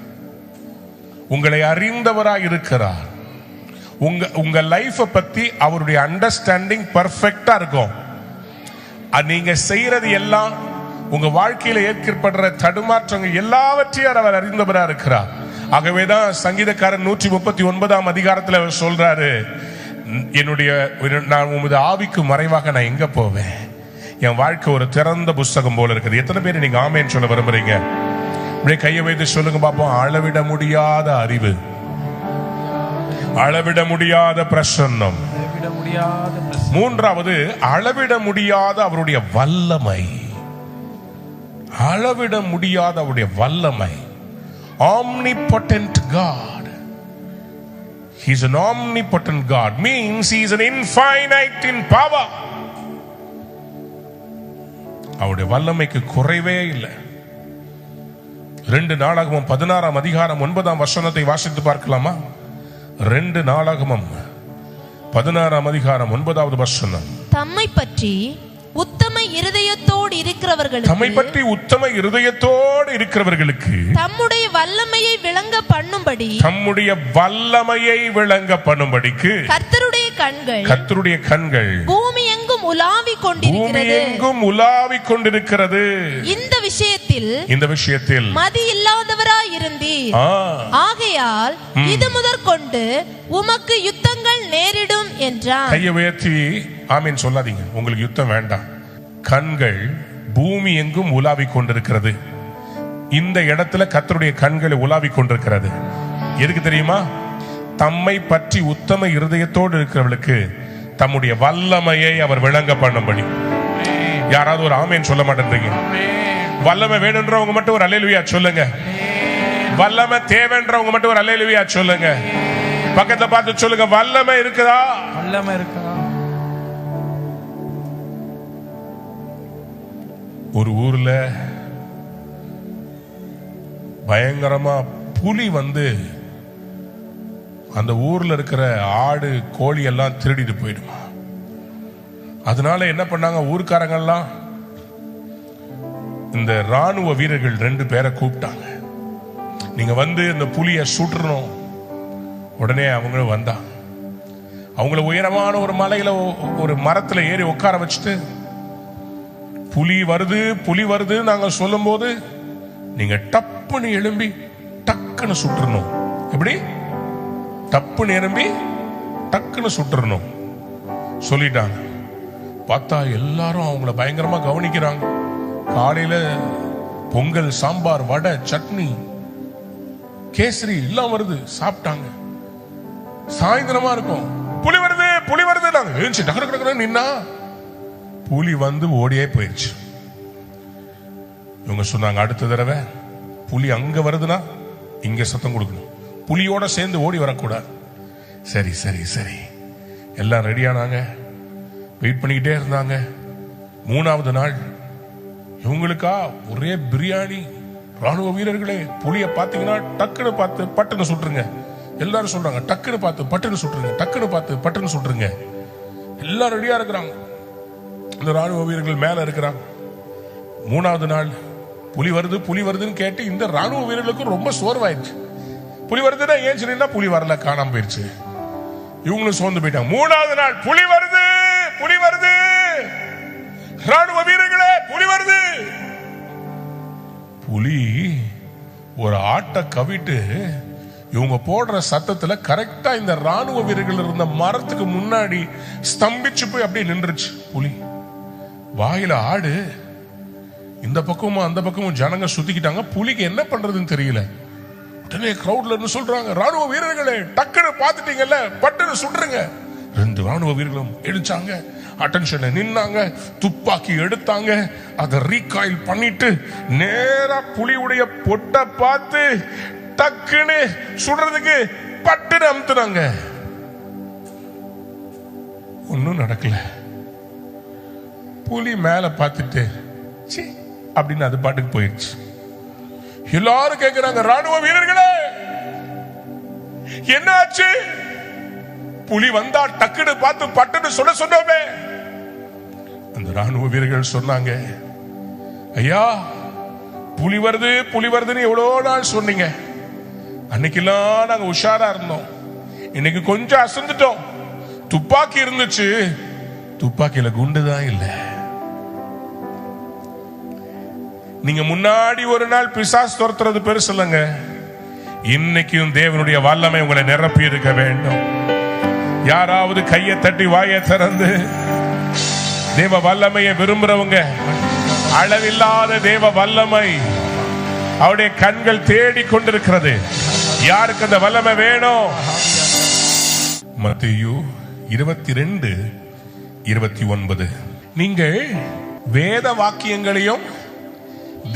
S4: உங்களை அறிந்தவராய் இருக்கிறார். உங்க லைஃப பத்தி அவருடைய அண்டர்ஸ்டாண்டிங் பர்ஃபெக்டா இருக்கும். நீங்க செய்யறது எல்லாம், உங்க வாழ்க்கையில ஏற்படுற தடுமாற்றங்கள் எல்லாவற்றையும் அவர் அறிந்தவரா இருக்கிறார். ஆகவேதான் சங்கீதக்காரன் 139 அதிகாரத்துல அவர் சொல்றாரு, நான் உமது ஆவிக்கு மறைவாக நான் எங்க போவேன்? என் வாழ்க்கை ஒரு திறந்த புஸ்தகம் போல இருக்குது. எத்தனை பேர் நீங்க ஆமேன்னு சொல்ல விரும்புறீங்க? அப்படியே கையை வைத்து சொல்லுங்க பாப்போம். அளவிட முடியாத அறிவு, அளவிட முடியாத பிரசன்னம். மூன்றாவது, அளவிட முடியாத அவருடைய வல்லமை. அளவிட முடியாத அவருடைய வல்லமை. Omnipotent God. He is an omnipotent God, means he is an infinite in power. அவருடைய வல்லமைக்கு குறைவே இல்லை. 2 நாளாகமம் 16 அதிகாரம் 9 வசனத்தை வாசித்து பார்க்கலாமா? 2 நாளாகமம் 16 அதிகாரம் 9 வசனம்.
S6: தம்மை பற்றி உத்தம இருதயத்தோடு இருக்கிறவர்களுக்கு,
S4: தம்மை பற்றி உத்தம இருதயத்தோடு இருக்கிறவர்களுக்கு
S6: தம்முடைய வல்லமையை விளங்க பண்ணும்படி,
S4: தம்முடைய வல்லமையை விளங்க பண்ணும்படிக்கு கர்த்தருடைய கண்கள்
S6: பூமி எங்கும் உலாவிக் கொண்டிருக்கிறது. இந்த விஷயத்தில் மதி இல்லாதவராய் இருந்தீர். ஆகையால் இது முதற்கொண்டு உமக்கு யுத்தங்கள் நேரிடும் என்றார்.
S4: கையை உயர்த்தி ஆமீன் சொல்லாதீங்க. உங்களுக்கு யுத்தம் வேண்டாம். கண்கள் பூமி எங்கும் உலாவிக் கொண்டிருக்கிறது. இந்த இடத்துல கர்த்தருடைய கண்களை உலாவிக் கொண்டிருக்கிறது. எதுக்கு தெரியுமா? தம்மை பற்றி உத்தம இருதயத்தோடு இருக்கிறவர்களுக்கு தம்முடைய வல்லமையை அவர் விளங்க பண்ணும்படி. யாராவது ஒரு ஆமேன் சொல்ல மாட்டேன்றீங்க? வல்லமை வேணுன்றவங்க மட்டும் ஒரு அல்லேலூயா சொல்லுங்க. வல்லமை தேவைன்றவங்க மட்டும் ஒரு அல்லேலூயா சொல்லுங்க. பக்கத்தை பார்த்து சொல்லுங்க, வல்லமை இருக்குதா?
S3: வல்லமை இருக்கா?
S4: ஒரு ஊர்ல பயங்கரமா புலி வந்து அந்த ஊர்ல இருக்கிற ஆடு கோழி எல்லாம் திருடிட்டு போயிடுமா. அதனால என்ன பண்ணாங்க, ஊர்க்காரங்க எல்லாம் இந்த ராணுவ வீரர்கள் 2 பேரை கூப்பிட்டாங்க. நீங்க வந்து இந்த புலியை சுற்றணும். உடனே அவங்களும் வந்தாங்க. அவங்கள உயரமான ஒரு மலையில ஒரு மரத்துல ஏறி உட்கார வச்சுட்டு, புலி வருது நாங்க சொல்லும் போது நீங்க டப்புன்னு எழும்பி டக்குன்னு சுற்றணும். எப்படி? டப்புன்னு எழும்பி டக்குன்னு சுற்றணும் சொல்லிட்டாங்க. பார்த்தா எல்லாரும் அவங்கள பயங்கரமா கவனிக்கிறாங்க. காலையில பொங்கல், சாம்பார், வடை, சட்னி, கேசரி எல்லாம் வருது, சாப்பிட்டாங்க. சாயந்தரமா இருக்கும், புலி வருது நாங்க நின்னா புலி வந்து ஓடியே போயிடுச்சு. இவங்க சொன்னாங்க, அடுத்த தடவை புலி அங்க வருதுன்னா இங்க சத்தம் கொடுக்கணும், புலியோட சேர்ந்து ஓடி வரக்கூடாது. சரி சரி சரி எல்லாம் ரெடியானாங்க. வெயிட் பண்ணிக்கிட்டே இருந்தாங்க. 3வது நாள் இவங்களுக்கா ஒரே பிரியாணி. ராணுவ வீரர்களே, புலிய பாத்தீங்கன்னா டக்குன்னு பார்த்து பட்டுன்னு சுட்டுருங்க. எல்லாரும் சொல்றாங்க, டக்குன்னு பார்த்து பட்டுன்னு சுட்டுருங்க, டக்குன்னு பார்த்து பட்டுன்னு சுட்டுருங்க. எல்லாம் ரெடியா இருக்கிறாங்க. இந்த ராணுவ வீரர்கள் மேல இருக்கிறாங்க. 3வது நாள் புலி வருதுன்னு கேட்டு இந்த ராணுவ வீரர்களுக்கு ரொம்ப சோர்வாயிடுச்சு. புலி வருதுன்னா ஏன் சொன்னா புலி வரல, காணாம போயிடுச்சு. இவங்களும் சோர்ந்து போயிட்டாங்க. 3வது நாள் புலி வருது, ராணுவ வீரர்களே புலி வருது. புலி ஒரு ஆட்டை கவிட்டு
S1: இவங்க போடுற சத்தத்துல கரெக்டா இந்த ராணுவ வீரர்கள் இருந்த மரத்துக்கு முன்னாடி ஸ்தம்பிச்சு போய் அப்படியே நின்றுச்சு புலி. வாயில ஆடு, இந்த பக்கமும் அந்த பக்கமும் ஜனங்க சுத்திக்கிட்டாங்க. புலிக்கு என்ன பண்றதுன்னு தெரியல. உடனே கிரௌட்ல இருந்து சொல்றாங்க, ராணுவ வீரர்களே டக்குன்னு பாத்துட்டீங்கல்ல, பட்டுன்னு சுடுறங்க. 2 ராணுவ வீரர்களும் எழுச்சாங்க, அட்டென்ஷன்ல நின்னாங்க, துப்பாக்கி எடுத்தாங்க, அதை ரீகாயில் பண்ணிட்டு நேரா புலியுடைய பொட்டை பார்த்து டக்குன்னு சுடுறதுக்கு பட்டுன்னு அமுத்துனாங்க. ஒன்னும் நடக்கல. புலி மேல பார்த்துட்டு சீ அப்படின்னு அது பாட்டுக்கு போயிடுச்சு. எல்லாரும் கேட்கிறாங்க, ராணுவ வீரர்களே என்ன ஆச்சு? புலி வந்தா டக்குன்னு பார்த்து பட்டுன்னு சுட சொன்னோமே. அந்த ராணுவ வீரர்கள் சொன்னாங்க, ஐயா புலி வருது புலி வருதுன்னு எவ்வளவு நாள் சொன்னீங்க. அன்னைக்கெல்லாம் நாங்க உஷாரா இருந்தோம், இன்னைக்கு கொஞ்சம் அசந்துட்டோம். துப்பாக்கி இருந்துச்சு, துப்பாக்கியில குண்டுதான் இல்ல. நீங்க முன்னாடி ஒரு நாள் பிசாசு துரத்துறது பெருசு இல்லைங்க, இன்னைக்கும் தேவனுடைய வல்லமை உங்களை நிரப்பி இருக்க வேண்டும். யாராவது கையை தட்டி வாயை திறந்து தேவ வல்லமையை விரும்புறவங்க, அளவில்லாத தேவ வல்லமை அவருடைய கண்கள் தேடி கொண்டிருக்கிறது. யாருக்கு அந்த வல்லமை வேணும்? மத்தேயு 22:29. நீங்கள் வேத வாக்கியங்களையும்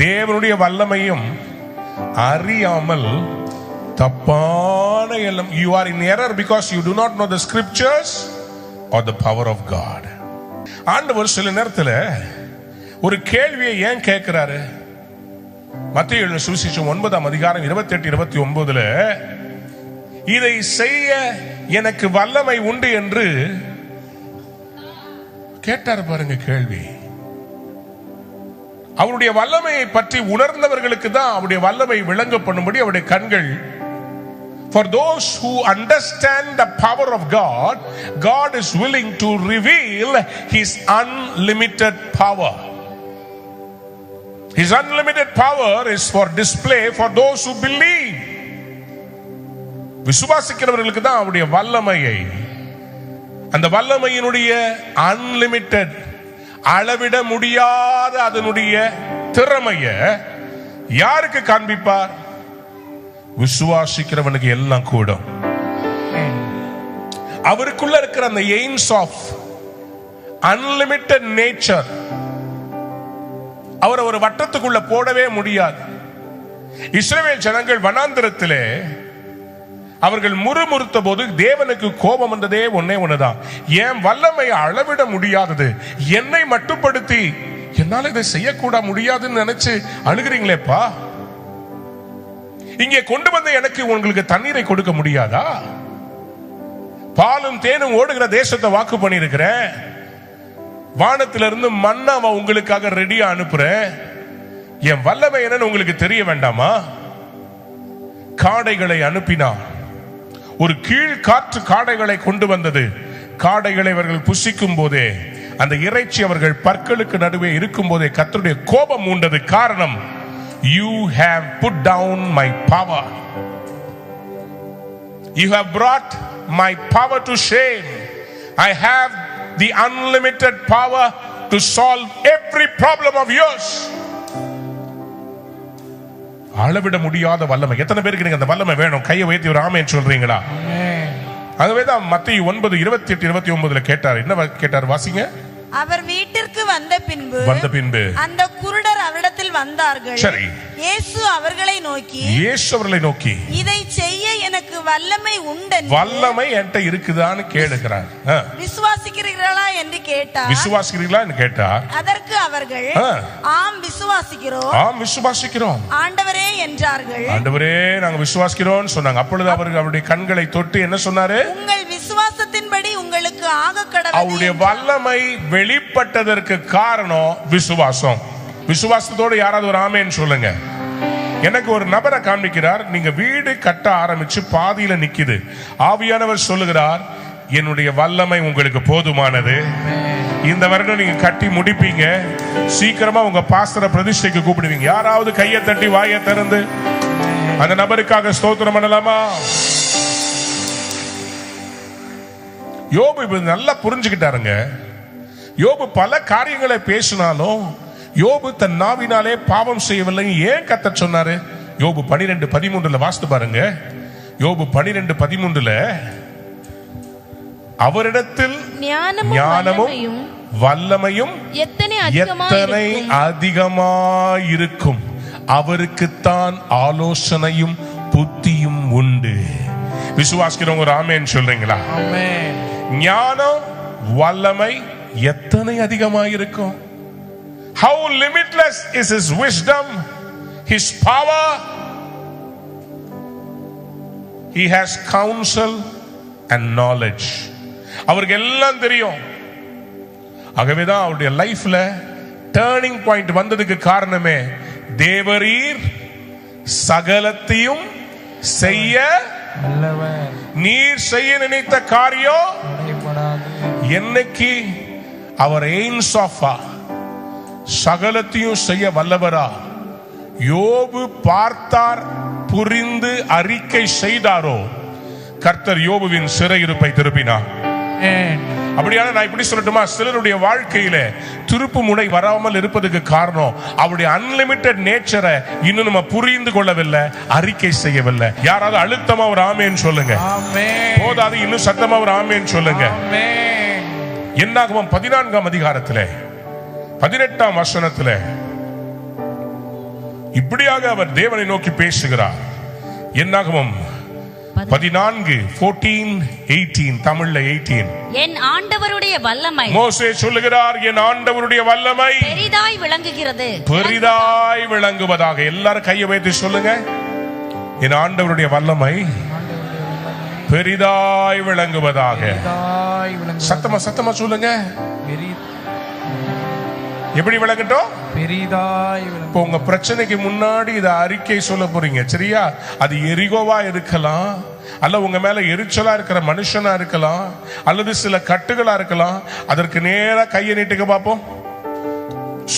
S1: தேவனுடைய வல்லமையும் அறியாமல் தப்பான எல்லாம், you are in error because you do not know the scriptures or the power of God. ஆண்டவர் சில நேரத்தில் ஒரு கேள்வியை ஏன் கேட்கிறாரு? மத்தேயு எழுதின சுவிசேஷம் 9:28-29 இதை செய்ய எனக்கு வல்லமை உண்டு என்று கேட்டார். பாருங்க கேள்வி. அவருடைய வல்லமையை பற்றி உணர்ந்தவர்களுக்கு தான் அவருடைய வல்லமை விளங்க பண்ணும்படி அவருடைய கண்கள். For those who understand the power of God, God is willing to reveal His unlimited power. His unlimited power is for display for those who believe. விசுவாசிக்கிறவர்களுக்கு தான் அவருடைய வல்லமையை, அந்த வல்லமையினுடைய அன்லிமிட்டெட், அளவிட முடியாத அதனுடைய திறமையை யாருக்கு காண்பிப்பார்? விசுவாசிக்கிறவனுக்கு எல்லாம் கூடும். அவருக்குள்ள இருக்கிற அந்த எய்ம்ஸ் ஆஃப் அன்லிமிட்டெட் நேச்சர் அவர் ஒரு வட்டத்துக்குள்ள போடவே முடியாது. இஸ்ரவேல் ஜனங்கள் வனாந்திரத்திலே அவர்கள் முறுமுறுத்த போது தேவனுக்கு கோபம் வந்ததே ஒண்ணுதான், என் வல்லமையை அளவிட முடியாதது, என்னை மட்டுப்படுத்தி என்னால இதை செய்யக்கூட முடியாதுன்னு நினைச்சு அணுகிறீங்களேப்பா, இங்கே கொண்டு வந்து எனக்கு உங்களுக்கு தண்ணீரை கொடுக்க முடியாதா? பாலும் தேனும் ஓடுகிற தேசத்தை வாக்கு பண்ணியிருக்கிறேன், வானத்திலிருந்து மன்னாவை உங்களுக்காக ரெடியா அனுப்புறேன், என் வல்லமை என்னன்னு உங்களுக்கு தெரிய வேண்டாமா? காடைகளை அனுப்பினார், ஒரு கீழ் காற்று காடைகளை கொண்டு வந்தது. காடைகளை அவர்கள் புசிக்கும் போதே, அந்த இறைச்சி அவர்கள் பற்களுக்கு நடுவே இருக்கும் போதே கர்த்தருடைய கோபம் உண்டது. காரணம், you have put down my power, you have brought my power to shame. I have the unlimited power to solve every problem of yours. அளவிட முடியாத வல்லமை. எத்தனை பேருக்கு நீங்க அந்த வல்லமை வேணும்? கையை உயர்த்தி ஒரு ஆமென் சொல்றீங்களா? அதுவேதான் மத்தேயு 9:28-29 கேட்டார். என்ன கேட்டார்? வாசிங்க.
S2: அவர் வீட்டிற்கு வந்த பின்பு அந்த குருடர் அவரிடத்தில் வந்தார்கள்.
S1: சரி.
S2: இயேசு அவர்களை நோக்கி இதை செய்ய எனக்கு வல்லமை உண்டு,
S1: வல்லமை என்கிட்ட இருக்குதான்னு கேளுகிறார்.
S2: விசுவாசிக்கிறீர்களா என்று கேட்டார். அதற்கு அவர்கள் ஆம் விசுவாசிக்கிறோம் ஆண்டவரே என்றார்கள்.
S1: ஆண்டவரே நாங்க விசுவாசிக்கிறோம் சொன்னாங்க. அப்பொழுது அவர்கள் அவருடைய கண்களை தொட்டு என்ன சொன்னாரு?
S2: உங்கள் விசுவாசத்தின்படி உங்களுக்கு ஆக கடவுள்.
S1: அவருடைய வல்லமை வெளிப்பட்டதற்கு காரணம் விசுவாசம். விசுவாசத்தோடு யாராவது ஒரு ஆமென் சொல்லுங்க. எனக்கு ஒரு நபரை காண்பிக்கிறார், நீங்க வீடு கட்ட ஆரம்பிச்சு பாதியில நிக்குது. ஆவியானவர் சொல்லுகிறார், என்னுடைய வல்லமை உங்களுக்கு போதுமானது, இந்த வருடம் நீங்க கட்டி முடிப்பீங்க, சீக்கிரமா உங்க பாஸ்டரை பிரதிஷ்டைக்கு கூப்பிடுவீங்க. யாராவது கையை தட்டி வாயை திறந்து
S4: அந்த நபருக்காக ஸ்தோத்திரம் பண்ணலாமா? யோபு இப்ப நல்லா புரிஞ்சுக்கிட்டாருங்க. யோபு பல காரியங்களை பேசினாலும் யோபு தன் நாவினாலே பாவம் செய்யவில்லை. ஏன் கர்த்தர் சொன்னாரு? யோபு 12:13 வாசித்து பாருங்க. யோபு 12:13 அவரிடத்தில் ஞானமும் வல்லமையும் எத்தனை அதிகமாயிருக்கும், அவருக்குத்தான் ஆலோசனையும் புத்தியும் உண்டு. விசுவாசிக்கிறவங்க ஒரு ஆமென் சொல்றீங்களா? ஞானம் வல்லமை எத்தனை அதிகமாயிருக்கும். How limitless is his wisdom, his power. He has counsel and knowledge. அவருக்கு எல்லாம் தெரியும். ஆகவேதான் அவருடைய லைஃப்ல டர்னிங் பாயிண்ட் வந்ததுக்கு காரணமே தேவரீர் சகலத்தையும் செய்ய நீர் செய்ய நினைத்த காரியம் என்னைக்கு அவர் எய்ம்ஸ் ஆஃபா சகலத்தையும் செய்ய வல்லவரா யோபு பார்த்தார், புரிந்து அறிக்கை செய்தாரோ கர்த்தர் யோபுவின் சிறையிருப்பை திருப்பினார். அப்படியான நான் இப்படி சொல்லட்டுமா, சிலருடைய வாழ்க்கையில திருப்பு முனை வராமல் இருப்பதுக்கு காரணம் அவருடைய அன்லிமிட்டெட் நேச்சரை இன்னும் நம்ம புரிந்து கொள்ளவில்லை, அறிக்கை செய்யவில்லை. யாராவது அழுத்தமா ஒரு ஆமேன்னு சொல்லுங்க. போதாது, இன்னும் சத்தமா ஒரு ஆமேன்னு சொல்லுங்க. என்னாகமம் 14ஆம் அதிகாரத்திலே 18ஆம் வசனத்திலே இப்படியாக அவர் தேவனை நோக்கி பேசுகிறார். என்னாகமம் 14:18 தமிழ்ல 18.
S5: என் ஆண்டவருடைய வல்லமை,
S4: மோசே சொல்லுகிறார், என் ஆண்டவருடைய வல்லமை
S5: பெரிதாய் விளங்குகிறது,
S4: பெரிதாய் விளங்குவதாக. எல்லாரும் கையை வைத்து சொல்லுங்க, என் ஆண்டவருடைய வல்லமை பெரிதாய் விளங்குவதாக. சத்தமா சத்தமா சொல்லுங்க. எப்படி விளங்கட்டும்? பெரிதாய். இப்போ உங்க பிரச்சனைக்கு முன்னாடி இத அறிக்கை சொல்ல போறீங்க, சரியா? அது எரிகோவா இருக்கலாம், அல்ல உங்க மேல எரிச்சலா இருக்கிற மனுஷனா இருக்கலாம், அல்லது சில கட்டுகளா இருக்கலாம். அதற்கு நேரா கையை நீட்டுக்க பாப்போம்.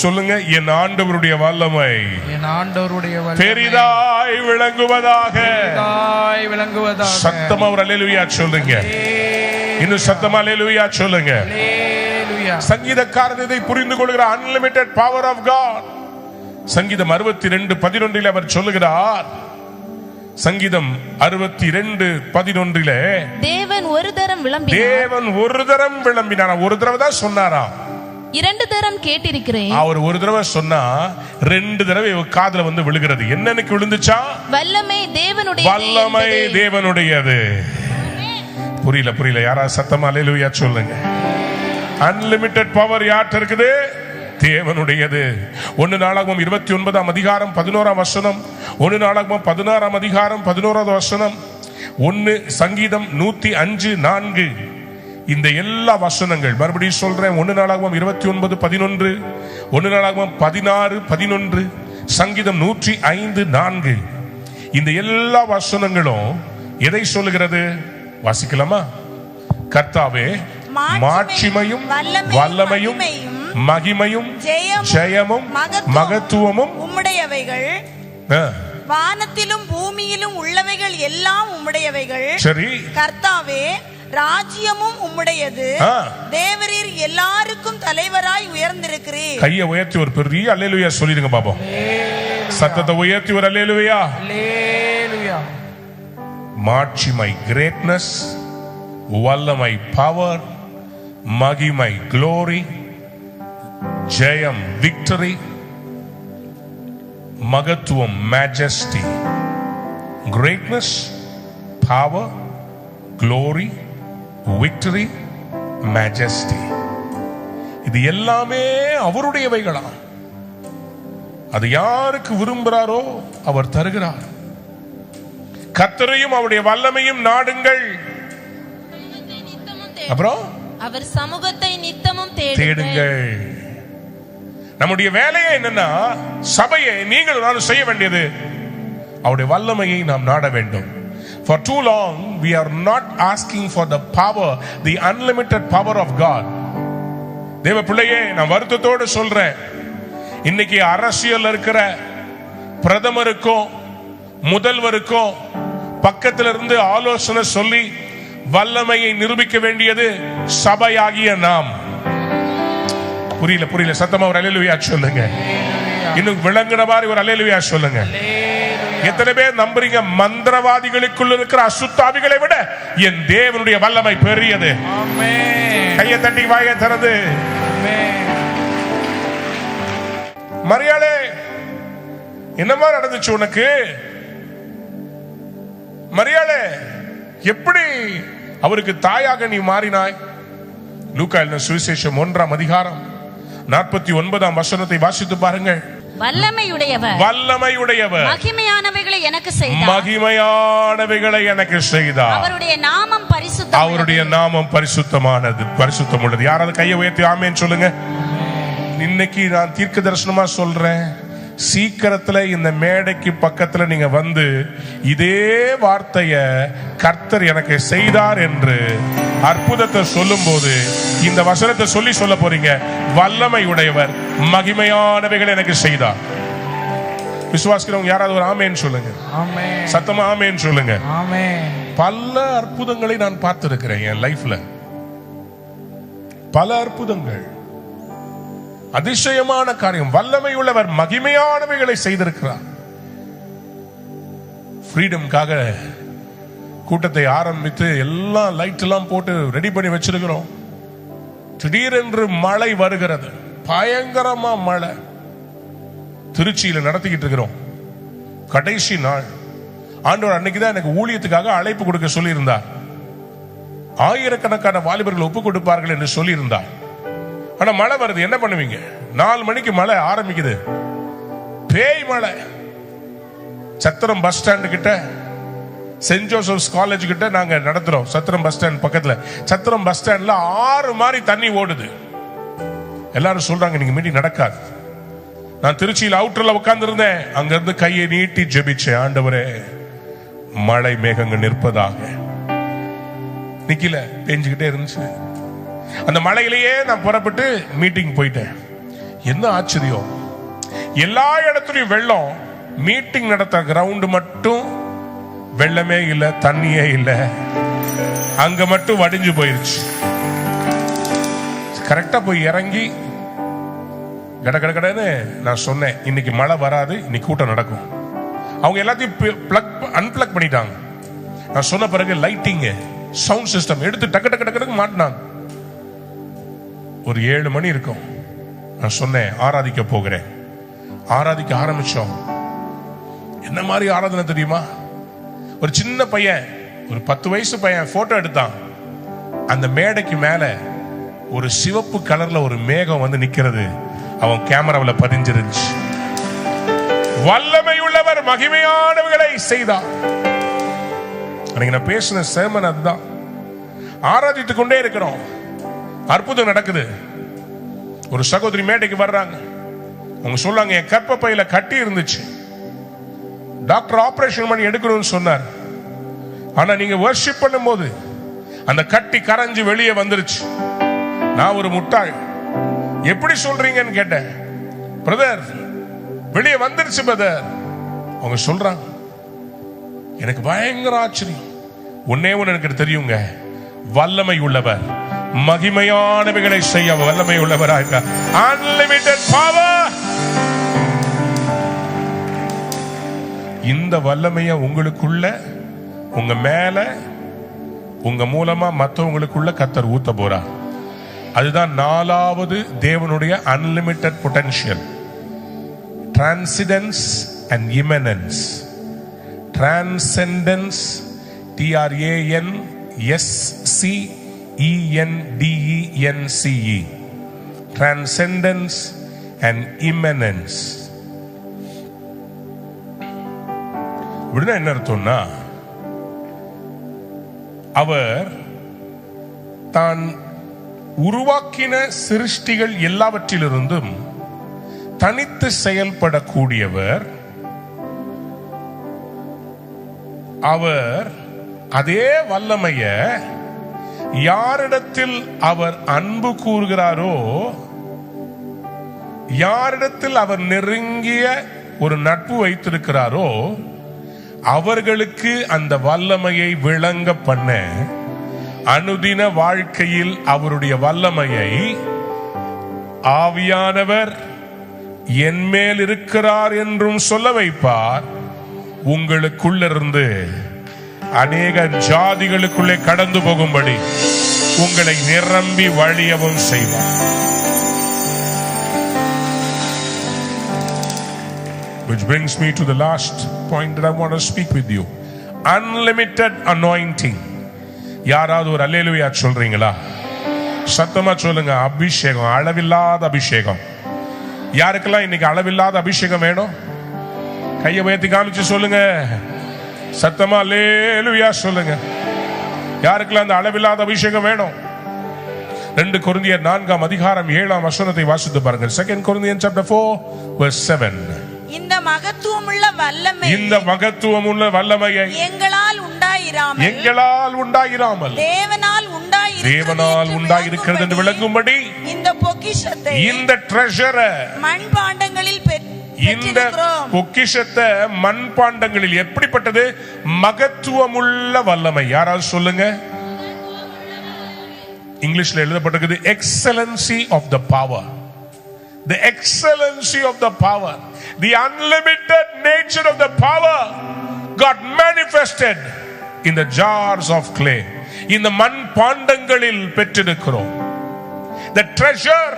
S4: சொல்லுங்க, என் ஆண்டவருடைய வல்லமை,
S3: என் ஆண்டவருடைய வல்லமை
S4: பெரிதாய் விளங்குவதாக. சத்தமா ஒரு அல்லேலூயா சொல்லுங்க. இன்னும் சத்தமா அல்லேலூயா சொல்லுங்க. சங்கீதக்காரன் இதை புரிந்து கொள்கிற அன்லிமிட்டெட் பவர் ஆஃப் காட். சங்கீதம் 62:11 அவர் சொல்லுகிறார். சங்கீதம் 62:11
S6: தேவன் ஒரு தரம் விளம்பினார். ஒரு தடவை தான் சொன்னாரா? 2 தரம் கேட்டிருக்கிறேன். அவர் ஒரு தடவை சொன்னா 2 தடவை காதுல வந்து விழுகிறது. என்னன்னைக்கு விழுந்துச்சா? வல்லமை தேவனுடையது. புரியல. யாராவது சத்தமா அல்லேலூயா சொல்லுங்க. அன்லிமிட்டெட் பவர் யார்ட்ட இருக்குது? தேவனுடையது. 1 நாளாகமம் 29ஆம் அதிகாரம் 11ஆம் வசனம், 1 நாளாகமம் 16ஆம் அதிகாரம் 11வது வசனம், 1 சங்கீதம் 105:4. இந்த எல்லா வசனங்கள் மறுபடியும் சொல்றேன். 1 நாளாகமம் 29:11, 1 நாளாகமம் 16:11, சங்கீதம் 105:4. இந்த எல்லா வசனங்களும் எதை சொல்லுகிறது? வாசிக்கலாமா? கர்த்தாவே மாட்சிமையும் வல்லமையும் மகிமையும் ஜெயமும் மகத்துவமும்
S2: உம்முடையவைகள், வானத்திலும் பூமியிலும் உள்ளவைகள் எல்லாம் உம்முடையவைகள். சரி. கர்த்தாவே ராஜ்யமும் உம்முடையது, தேவரீர் எல்லாருக்கும் தலைவராய் உயர்ந்திருக்கிறீர்.
S4: கையை உயர்த்தி ஒரு பெரிய அல்லேலூயா சொல்லிடுங்க பாப்போம். சத்தத்தை உயர்த்தி ஒரு அல்லேலூயா. மாட்சிமை கிரேட்னஸ், வல்லமை பவர், மகிமை glory, ஜெயம் victory, மகத்துவம் majesty, greatness, power, glory, victory, majesty. இது எல்லாமே அவருடையவைகளா? அது யாருக்கு விரும்புகிறாரோ அவர் தருகிறார். கர்த்தரையும் அவருடைய வல்லமையும் நாடுங்கள். அப்புறம்
S6: அவர் சமூகத்தை நித்தமும்
S4: தேடுங்கள். நம்முடைய வேலையை என்னன்னா, சபையை நீங்கள் நான் செய்ய வேண்டியது அவருடைய வல்லமையை நாம் நாட வேண்டும். For too long we are not asking for the power, the unlimited power of God. தேவ பிள்ளையே, நான் வருத்தத்தோடு சொல்றேன், இன்னைக்கு அரசியல் இருக்கிற பிரதமருக்கும் முதல்வருக்கும் பக்கத்துல இருந்து ஆலோசனை சொல்லி வல்லமையை நிரூபிக்க வேண்டியது சபையாகிய நாம். புரியல சத்தமா ஒரு அல்லேலூயா சொல்லுங்க. இன்னும் விளங்குற மாதிரி ஒரு அல்லேலூயா சொல்லுங்க. எத்தனை பேர் நம்புறீங்க? மந்திரவாதிகளுக்குள்ள இருக்கிற அசுத்தாவிகளை விட என் தேவனுடைய வல்லமை பெரியது. கையை தட்டி வாயை திறந்து. மரியாளே, என்னமா நடந்துச்சு உனக்கு? மரியாளே, எப்படி அவருக்கு தாயாக நீ மாறினாய்? லூக்கா எழுதின சுவிசேஷம் 1ஆம் அதிகாரம் 49ஆம் வசனத்தை வாசித்து பாருங்கள்.
S5: வல்லமையுடையவர் மகிமையானவைகளை எனக்கு செய்தார்.
S4: மகிமையானவைகளை எனக்கு செய்தார்.
S5: அவருடைய நாமம் பரிசுத்தம்.
S4: அவருடைய நாமம் பரிசுத்தமானது, பரிசுத்தம் உள்ளது. யாராவது கையை உயர்த்தி ஆமென் சொல்லுங்க. இன்னைக்கு நான் தீர்க்க தரிசனமா சொல்றேன், சீக்கிரத்துல இந்த மேடைக்கு பக்கத்துல நீங்க வந்து இதே வார்த்தைய கர்த்தர் எனக்கு செய்தார் என்று அற்புதத்தை சொல்லும் போது இந்த வசனத்தை சொல்லி சொல்ல போறீங்க. வல்லமை உடையவர் மகிமையானவைகள் எனக்கு செய்தார். விசுவாசிக்கிறவங்க யாராவது ஒரு ஆமேன் சொல்லுங்க. சத்தமா ஆமேன் சொல்லுங்க. பல அற்புதங்களை நான் பார்த்திருக்கிறேன் என் லைஃப்ல. பல அற்புதங்கள், அதிசயமான காரியம். வல்லமை உள்ளவர் மகிமையானவைகளை செய்திருக்கிறார். ஃப்ரீடம்காக கூட்டத்தை ஆரம்பித்து எல்லாம் லைட் எல்லாம் போட்டு ரெடி பண்ணி வச்சிருக்கிறோம். திடீரென்று மழை வருகிறது, பயங்கரமா மழை. திருச்சியில நடத்திக்கிட்டு இருக்கிறோம். கடைசி நாள் ஆண்டவர் அன்னைக்குதான் எனக்கு ஊழியத்துக்காக அழைப்பு கொடுக்க சொல்லி இருந்தார். ஆயிரக்கணக்கான வாலிபர்கள் ஒப்பு கொடுப்பார்கள் என்று சொல்லி இருந்தார். ஆனா மழை வருது, என்ன பண்ணுவீங்க? 4 மணிக்கு மழை ஆரம்பிக்குது, பேய் மழை. சத்திரம் பஸ் ஸ்டாண்டு கிட்ட, சென்ட் ஜோசப்ஸ் காலேஜ் கிட்ட நாங்க நடத்துறோம். சத்திரம் பஸ் ஸ்டாண்ட் பக்கத்துல. சத்திரம் பஸ் ஸ்டாண்ட்ல 6 மாதிரி தண்ணி ஓடுது. எல்லாரும் சொல்றாங்க நீங்க மீட்டிங் நடக்காது. நான் திருச்சியில் அவுட்டர்ல உட்கார்ந்து இருந்தேன். அங்க இருந்து கையை நீட்டி ஜெபிச்சேன், ஆண்டவரே மழை மேகங்கள் நிற்பதாக. நிக்கல, பெஞ்சுக்கிட்டே இருந்துச்சு. அந்த மழையிலேயே நான் புறப்பட்டு மீட்டிங் போயிட்டேன். என்ன ஆச்சரியம், எல்லா இடத்துலயும் வெள்ளம். மீட்டிங் நடத்த கிரவுண்ட் மட்டும் வெள்ளமே இல்ல, தண்ணியே இல்ல. அங்க மட்டும் வடிஞ்சு போயிருச்சு. கரெக்டா போய் இறங்கி கடன்னு நான் சொன்னேன், இன்னைக்கு மழை வராது, இன்னைக்கு கூட்டம் நடக்கும். அவங்க எல்லாத்தையும் அன்பிளக் பண்ணிட்டாங்க. நான் சொன்ன பிறகு லைட்டிங், சவுண்ட் சிஸ்டம் எடுத்து டக்கு டக்கு டக்கு மாட்டினாங்க. ஒரு 7 மணி இருக்கும். நான் சொன்னேன் ஆராதிக்க போகிறேன். ஆராதிக்க ஆரம்பிச்சோம். என்ன மாதிரி ஆராதனை தெரியுமா? ஒரு சின்ன பையன், ஒரு 10 வயசு பையன் போட்டோ எடுத்தான். அந்த மேடைக்கு மேல ஒரு சிவப்பு கலர்ல ஒரு மேகம் வந்து நிக்கிறது. அவன் கேமராவில் பதிஞ்சிருந்துச்சு. வல்லமை உள்ளவர் மகிமையானவர்களை செய்தார். அன்னைக்கு நான் பேசின சேமன் அதுதான். ஆராதித்துக் கொண்டே இருக்கிறோம், அற்புதம் நடக்குது. ஒரு சகோதரி மேடைக்கு வர்றாங்க. அவங்க சொல்றாங்க, என் கர்ப்பப்பையில கட்டி இருந்துச்சு, டாக்டர் ஆபரேஷன் பண்ணி எடுக்கணும்னு சொன்னார். ஆனா நீங்க வர்ஷிப் பண்ணும் போது அந்த கட்டி கரைஞ்சு வெளியே வந்துருச்சு. நான் ஒரு முட்டாள், எப்படி சொல்றீங்கன்னு கேட்டேன். பிரதர் வெளியே வந்துருச்சு பிரதர். அவங்க சொல்றாங்க, எனக்கு பயங்கர ஆச்சரியம். ஒன்னே ஒன்னு எனக்கு தெரியுங்க, வல்லமை உள்ளவர் மகிமையானவைகளை செய்ய வல்லமை உள்ளவராக. Unlimited power. இந்த வல்லமைய உங்களுக்குள்ள, உங்க மேல, உங்க மூலமா மற்றவங்களுக்குள்ள கர்த்தர் ஊத்த போறார். அதுதான் 4வது தேவனுடைய unlimited potential. Transcendence and immanence. Transcendence, TRANSCENDENCE. Transcendence and immanence. என்ன அர்த்தம்னா, அவர் தான் உருவாக்கின சிருஷ்டிகள் எல்லாவற்றிலிருந்தும் தனித்து செயல்படக்கூடியவர். அவர் அதே வல்லமைய யாரிடத்தில் அவர் அன்பு கூறுகிறாரோ, யாரிடத்தில் அவர் நெருங்கிய ஒரு நட்பு வைத்திருக்கிறாரோ, அவர்களுக்கு அந்த வல்லமையை விளங்க பண்ண அனுதின வாழ்க்கையில் அவருடைய வல்லமையை ஆவியானவர் என் மேல் இருக்கிறார் என்றும் சொல்ல வைப்பார். உங்களுக்குள்ளிருந்து அநேக ஜாதிகளுக்குள்ளே கடந்து போகும்படி உங்களை நிரம்பி வழியவும் செய்வார். Which brings me to the last point that I want to speak with you. Unlimited anointing. யாராவது ஒரு அல்லேலூயா சொல்றீங்களா? சத்தமா சொல்லுங்க. அபிஷேகம், அளவில்லாத அபிஷேகம். யாருக்கெல்லாம் இன்னைக்கு அளவில்லாத அபிஷேகம் வேணும்? கையை உயர்த்தி காமிச்சு சொல்லுங்க. சத்தமா அல்லேலூயா சொல்லுங்க. யாருக்கெல்லாம் அந்த அளவில்லாத அபிஷேகம் வேணும்? 2 கொரிந்தியர் 4ஆம் அதிகாரம் 7ஆம் வசனத்தை வாசித்து பாருங்கள். 2 Corinthians chapter 4 verse 7.
S2: இந்த மகத்துவமுள்ள வல்லமை,
S4: இந்த மகத்துவமுள்ள வல்லமையை
S2: எங்களால் உண்டாயிராமல்
S4: தேவனால் உண்டாயிருக்கிறது என்று விளங்கும்படி
S2: இந்த பொக்கிஷத்தை,
S4: இந்த ட்ரெஷரை
S2: மண்பாண்டங்களில்
S4: இந்த பொக்கிஷத்தை மண்பாண்டங்களில் எப்படிப்பட்டது? மகத்துவமுள்ள வல்லமை. யாராவது சொல்லுங்க. இங்கிலீஷ்ல எழுதப்பட்டிருக்குது excellency of the power. The excellency of the power, the unlimited nature of the power got manifested in the jars of clay. இந்த மண் பாண்டங்களில் பெற்றிருக்கிறோம். The treasure,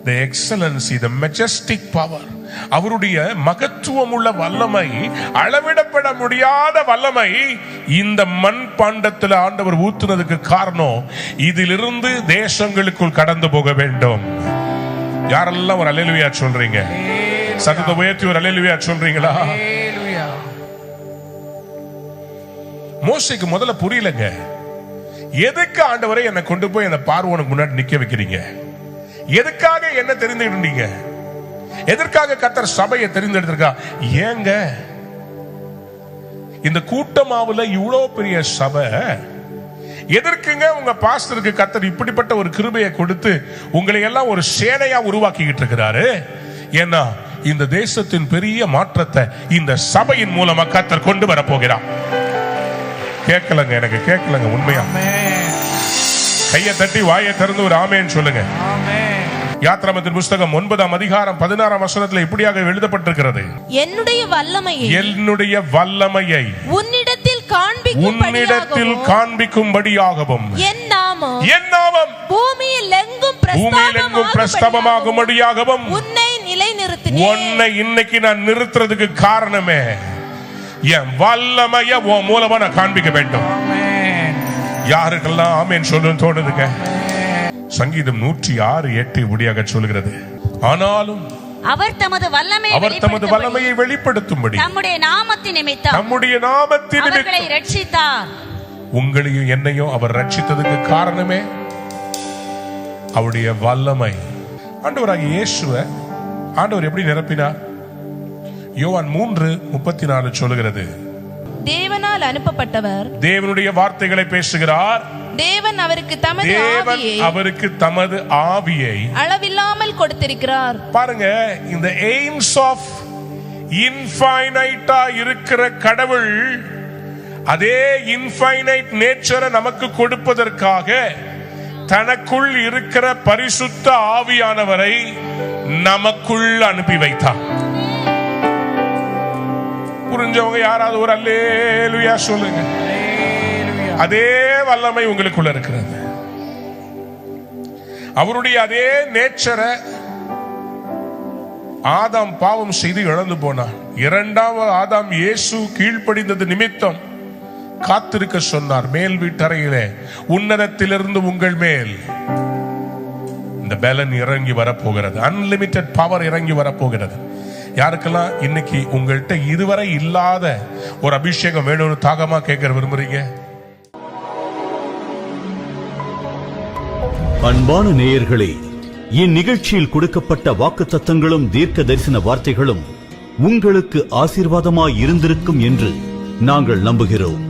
S4: the excellency, the majestic power, அவருடைய மகத்துவம் உள்ள வல்லமை, அளவிடப்பட முடியாத வல்லமை இந்த மண் பாண்டத்தில் ஆண்டவர் ஊத்துனதுக்கு காரணம், இதிலிருந்து தேசங்களுக்குள் கடந்து போக வேண்டும். யாரெல்லாம் ஒரு அல்லேலூயா சொல்றீங்க? சத்தத்தை உயர்த்தி ஒரு அல்லேலூயா சொல்றீங்களா? மோசேக்கு முதல்ல புரியலங்க. எதுக்கு ஆண்டவரை என்னை கொண்டு போய் அந்த பார்வோனுக்கு முன்னாடி நிக்க வைக்கிறீங்க? எதுக்காக என்ன தெரிந்துட்டீங்க? எதற்காக கர்த்தர் சபையை தெரிந்தெடுத்திருக்கா? ஏங்க இந்த கூட்டமாவுல இவ்வளவு பெரிய சபை எதற்குங்க? உங்க பாஸ்டருக்கு கர்த்தர் இப்படிப்பட்ட ஒரு கிருபையை கொடுத்து உங்களை எல்லாம் ஒரு சேனையா உருவாக்கிக்கிட்டு இருக்கிறாரு. ஏன்னா இந்த தேசத்தின் பெரிய மாற்றத்தை இந்த சபையின் மூலமா கர்த்தர் கொண்டு வர போகிறார். கேட்கலங்க, எனக்கு கேட்கலங்க. உண்மையா கையை தட்டி வாயை திறந்து ஒரு ஆமேன்னு சொல்லுங்க. யாத்ராமத்தின் புஸ்தகம் 9ஆம் அதிகாரம் 16ஆம் வசனத்தில் இப்படியாக எழுதப்பட்டிருக்கிறது. என்னுடைய வல்லமையை உன்னிடத்தில் காண்பிக்கும்படியாகவும் என் நாமம் பூமியில் எங்கும் பிரஸ்தாபமாகும்படியாகவும் உன்னை இன்னைக்கு நான் நிறுத்துறதுக்கு காரணமே என் வல்லமையை உன் மூலமா நான் காண்பிக்க வேண்டும். யாருக்கெல்லாம் ஆமேன் சொல்லுன்னு தோணுதுங்க? சங்கீதம் 106:8 இப்படியாக சொல்கிறது. ஆனாலும்
S5: அவர் தமது
S4: வல்லமையை வெளிப்படுத்தும்படி
S5: நம்முடைய நாமத்தின் நிமித்தம் அவர்களை ரட்சித்தார்.
S4: உங்களையும் என்னையும் அவர் ரட்சித்ததுக்கு காரணமே அவருடைய வல்லமை. ஆண்டவராகிய இயேசுவை ஆண்டவர் எப்படி நிரப்பினார்? யோவான் 3:34 சொல்லுகிறது.
S6: தேவனால் அனுப்பப்பட்டவர்
S4: தேவனுடைய வார்த்தைகளை பேசுகிறார்.
S6: தேவன் அவருக்கு தமது ஆவியை
S5: அளவில்லாமல் கொடுத்திருக்கிறார்.
S4: பாருங்க, இந்த எய்ம்ஸ் ஆஃப் இன்ஃபைனைட்டா இருக்கிற கடவுள் அதே இன்ஃபைனைட் நேச்சரை நமக்கு கொடுப்பதற்காக தனக்குள் இருக்கிற பரிசுத்த ஆவியானவரை நமக்குள் அனுப்பி வைத்தார். புரிஞ்சவங்க யாராவது ஒரு அல்லேலூயா சொல்லுங்க. அதே வல்லமை உங்களுக்குள்ள இருக்கிறது. அவருடைய அதே நேச்சரை ஆதாம் பாவம் செய்து இழந்து போனார். 2வது ஆதாம் இயேசு கீழ்ப்படிந்தது நிமித்தம் காத்திருக்க சொன்னார். மேல் வீட்டறையிலே உன்னதத்திலிருந்து உங்கள் மேல் இந்த பலன் இறங்கி வரப்போகிறது. அன்லிமிட்டெட் பவர் இறங்கி வரப்போகிறது. யாருக்கெல்லாம் இன்னைக்கு உங்கள்கிட்ட இதுவரை இல்லாத ஒரு அபிஷேகம் வேணும்னு தாகமா கேட்க விரும்புறீங்க?
S7: அன்பான நேயர்களே, இந்நிகழ்ச்சியில் கொடுக்கப்பட்ட வாக்குத்தத்தங்களும் தீர்க்க தரிசன வார்த்தைகளும் உங்களுக்கு ஆசீர்வாதமாய் இருந்திருக்கும் என்று நாங்கள் நம்புகிறோம்.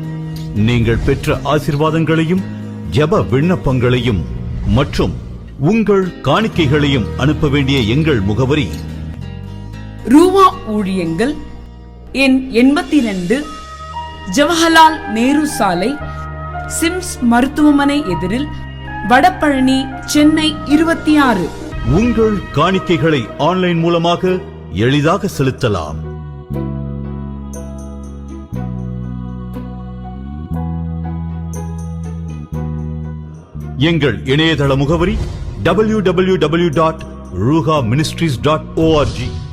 S7: நீங்கள் பெற்ற ஆசீர்வாதங்களையும் ஜெப விண்ணப்பங்களையும் மற்றும் உங்கள் காணிக்கைகளையும் அனுப்ப வேண்டிய எங்கள் முகவரி:
S8: ரூவா ஊழியங்கள், எண் 82, ஜவஹர்லால் நேரு சாலை, சிம்ஸ் மருத்துவமனை எதிரில், வடபழனி, சென்னை 26.
S7: உங்கள் காணிக்கைகளை ஆன்லைன் மூலமாக எளிதாக செலுத்தலாம். எங்கள் இணையதள முகவரி www.ruhaministries.org.